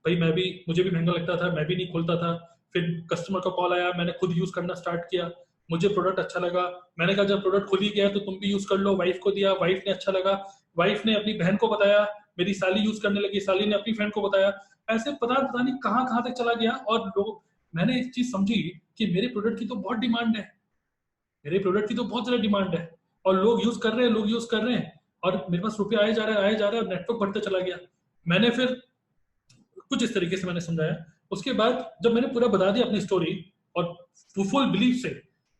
Speaker 1: भाई मैं भी, मुझे भी महंगा लगता था, मैं भी नहीं खोलता था। फिर कस्टमर का कॉल आया, मैंने खुद यूज करना स्टार्ट किया, मुझे प्रोडक्ट अच्छा लगा। मैंने कहा जब प्रोडक्ट खुद ही गया तो तुम भी यूज कर लो, वाइफ को दिया, वाइफ ने अच्छा लगा, वाइफ ने अपनी बहन को बताया, मेरी साली यूज करने लगी, साली ने अपनी फ्रेंड को बताया। ऐसे पता नहीं कहाँ कहाँ तक चला गया। और लोग, मैंने एक चीज समझी कि मेरे प्रोडक्ट की तो बहुत डिमांड है, मेरे प्रोडक्ट की तो बहुत ज्यादा डिमांड है, और लोग यूज कर रहे हैं, लोग यूज कर रहे हैं, और मेरे पास रुपया आए जा रहा है, आए जा रहा है, नेटवर्क बढ़ते चला गया। मैंने फिर कुछ इस तरीके से मैंने समझाया। उसके बाद जब मैंने पूरा बता दिया अपनी स्टोरी और फुल बिलीफ से,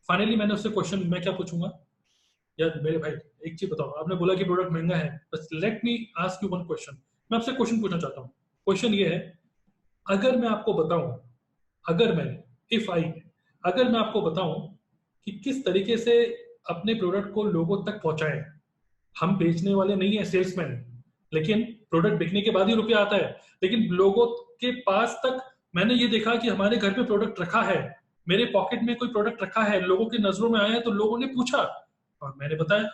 Speaker 1: फाइनली मैंने उससे क्वेश्चन, मैं क्या पूछूंगा, यार मेरे भाई एक चीज बताओ, आपने बोला कि प्रोडक्ट महंगा है, बस let me ask you one question. मैं आपसे क्वेश्चन पूछना चाहता हूँ। क्वेश्चन ये है, अगर मैं आपको बताऊं, अगर मैं, इफ आई, अगर मैं आपको बताऊं कि किस तरीके से अपने प्रोडक्ट को लोगों तक पहुंचाएं। हम बेचने वाले नहीं है, सेल्समैन, लेकिन प्रोडक्ट बिकने के बाद ही रुपया आता है। लेकिन लोगों के पास तक, मैंने ये देखा कि हमारे घर पे प्रोडक्ट रखा है, मेरे पॉकेट में कोई प्रोडक्ट रखा है, लोगों की नजरों में आया है, तो लोगों ने पूछा और मैंने बताया,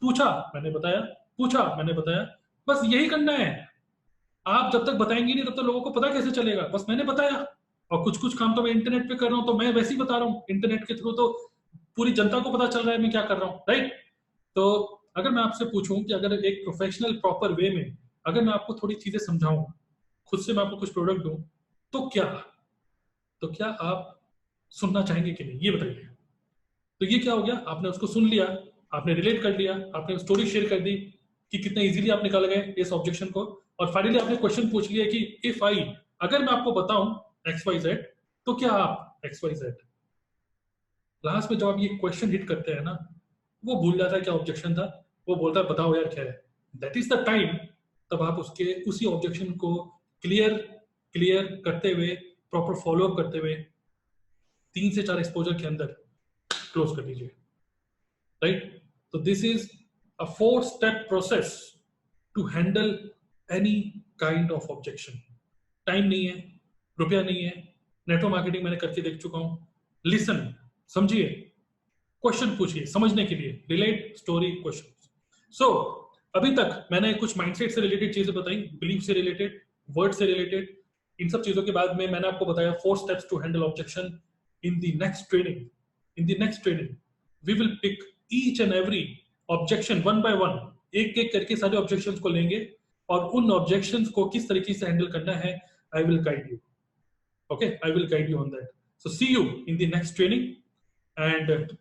Speaker 1: पूछा मैंने बताया, पूछा मैंने बताया। बस यही करना है। आप जब तक बताएंगे नहीं तब तक लोगों को पता कैसे चलेगा? बस मैंने बताया। और कुछ कुछ काम तो मैं इंटरनेट पे कर रहा हूँ, तो मैं वैसे ही बता रहा हूँ, इंटरनेट के थ्रू तो पूरी जनता को पता चल रहा है मैं क्या कर रहा हूँ, राइट। तो अगर मैं आपसे पूछूं कि अगर एक प्रोफेशनल प्रॉपर वे में अगर मैं आपको थोड़ी चीजें समझाऊं, खुद से मैं आपको कुछ प्रोडक्ट दूं, तो क्या, तो क्या आप सुनना चाहेंगे कि नहीं, ये बताइए। तो ये क्या हो गया, आपने उसको सुन लिया, आपने रिलेट कर लिया, आपने स्टोरी शेयर कर दी कि कितना इजीली आप निकाल गए इस ऑब्जेक्शन को, और फाइनली आपने क्वेश्चन पूछ लिया कि इफ आई, अगर मैं आपको बताऊं एक्स वाई जेड, तो क्या आप एक्स वाई जेड। लास्ट में जब आप ये क्वेश्चन हिट करते हैं ना, वो भूल जाता है क्या ऑब्जेक्शन था, वो बोलता है बताओ यार क्या है। दैट इज द टाइम, तब आप उसके उसी ऑब्जेक्शन को क्लियर क्लियर करते हुए, प्रॉपर फॉलो अप करते हुए 3 से 4 एक्सपोजर के अंदर क्लोज कर दीजिए, राइट। तो this is a 4 step process to handle any kind of objection. Time नहीं है, रुपया नहीं है, नेटवर्क मार्केटिंग मैंने करके देख चुका हूं। लिसन, समझिए, क्वेश्चन पूछिए समझने के लिए, रिलेट, स्टोरी, क्वेश्चन। सो अभी तक मैंने कुछ माइंडसेट से रिलेटेड चीजें बताई, बिलीफ से रिलेटेड, वर्ड से रिलेटेड। इन सब चीजों के बाद में मैंने आपको बताया 4 steps to handle objection. In the next training, in the next training we will pick each and every objection one by one, एक एक करके सारे ऑब्जेक्शंस को लेंगे और उन ऑब्जेक्शंस को किस तरीके से हैंडल करना है, I will guide you. Okay, I will guide you on that. So see you in the next training, and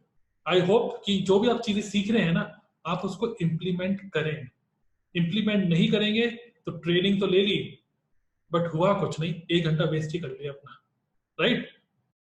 Speaker 1: I hope कि जो भी आप चीजें सीख रहे हैं ना, आप उसको इम्प्लीमेंट करें। इम्प्लीमेंट नहीं करेंगे तो ट्रेनिंग तो ले ली, बट हुआ कुछ नहीं, 1 घंटा वेस्ट ही कर लिया अपना, राइट।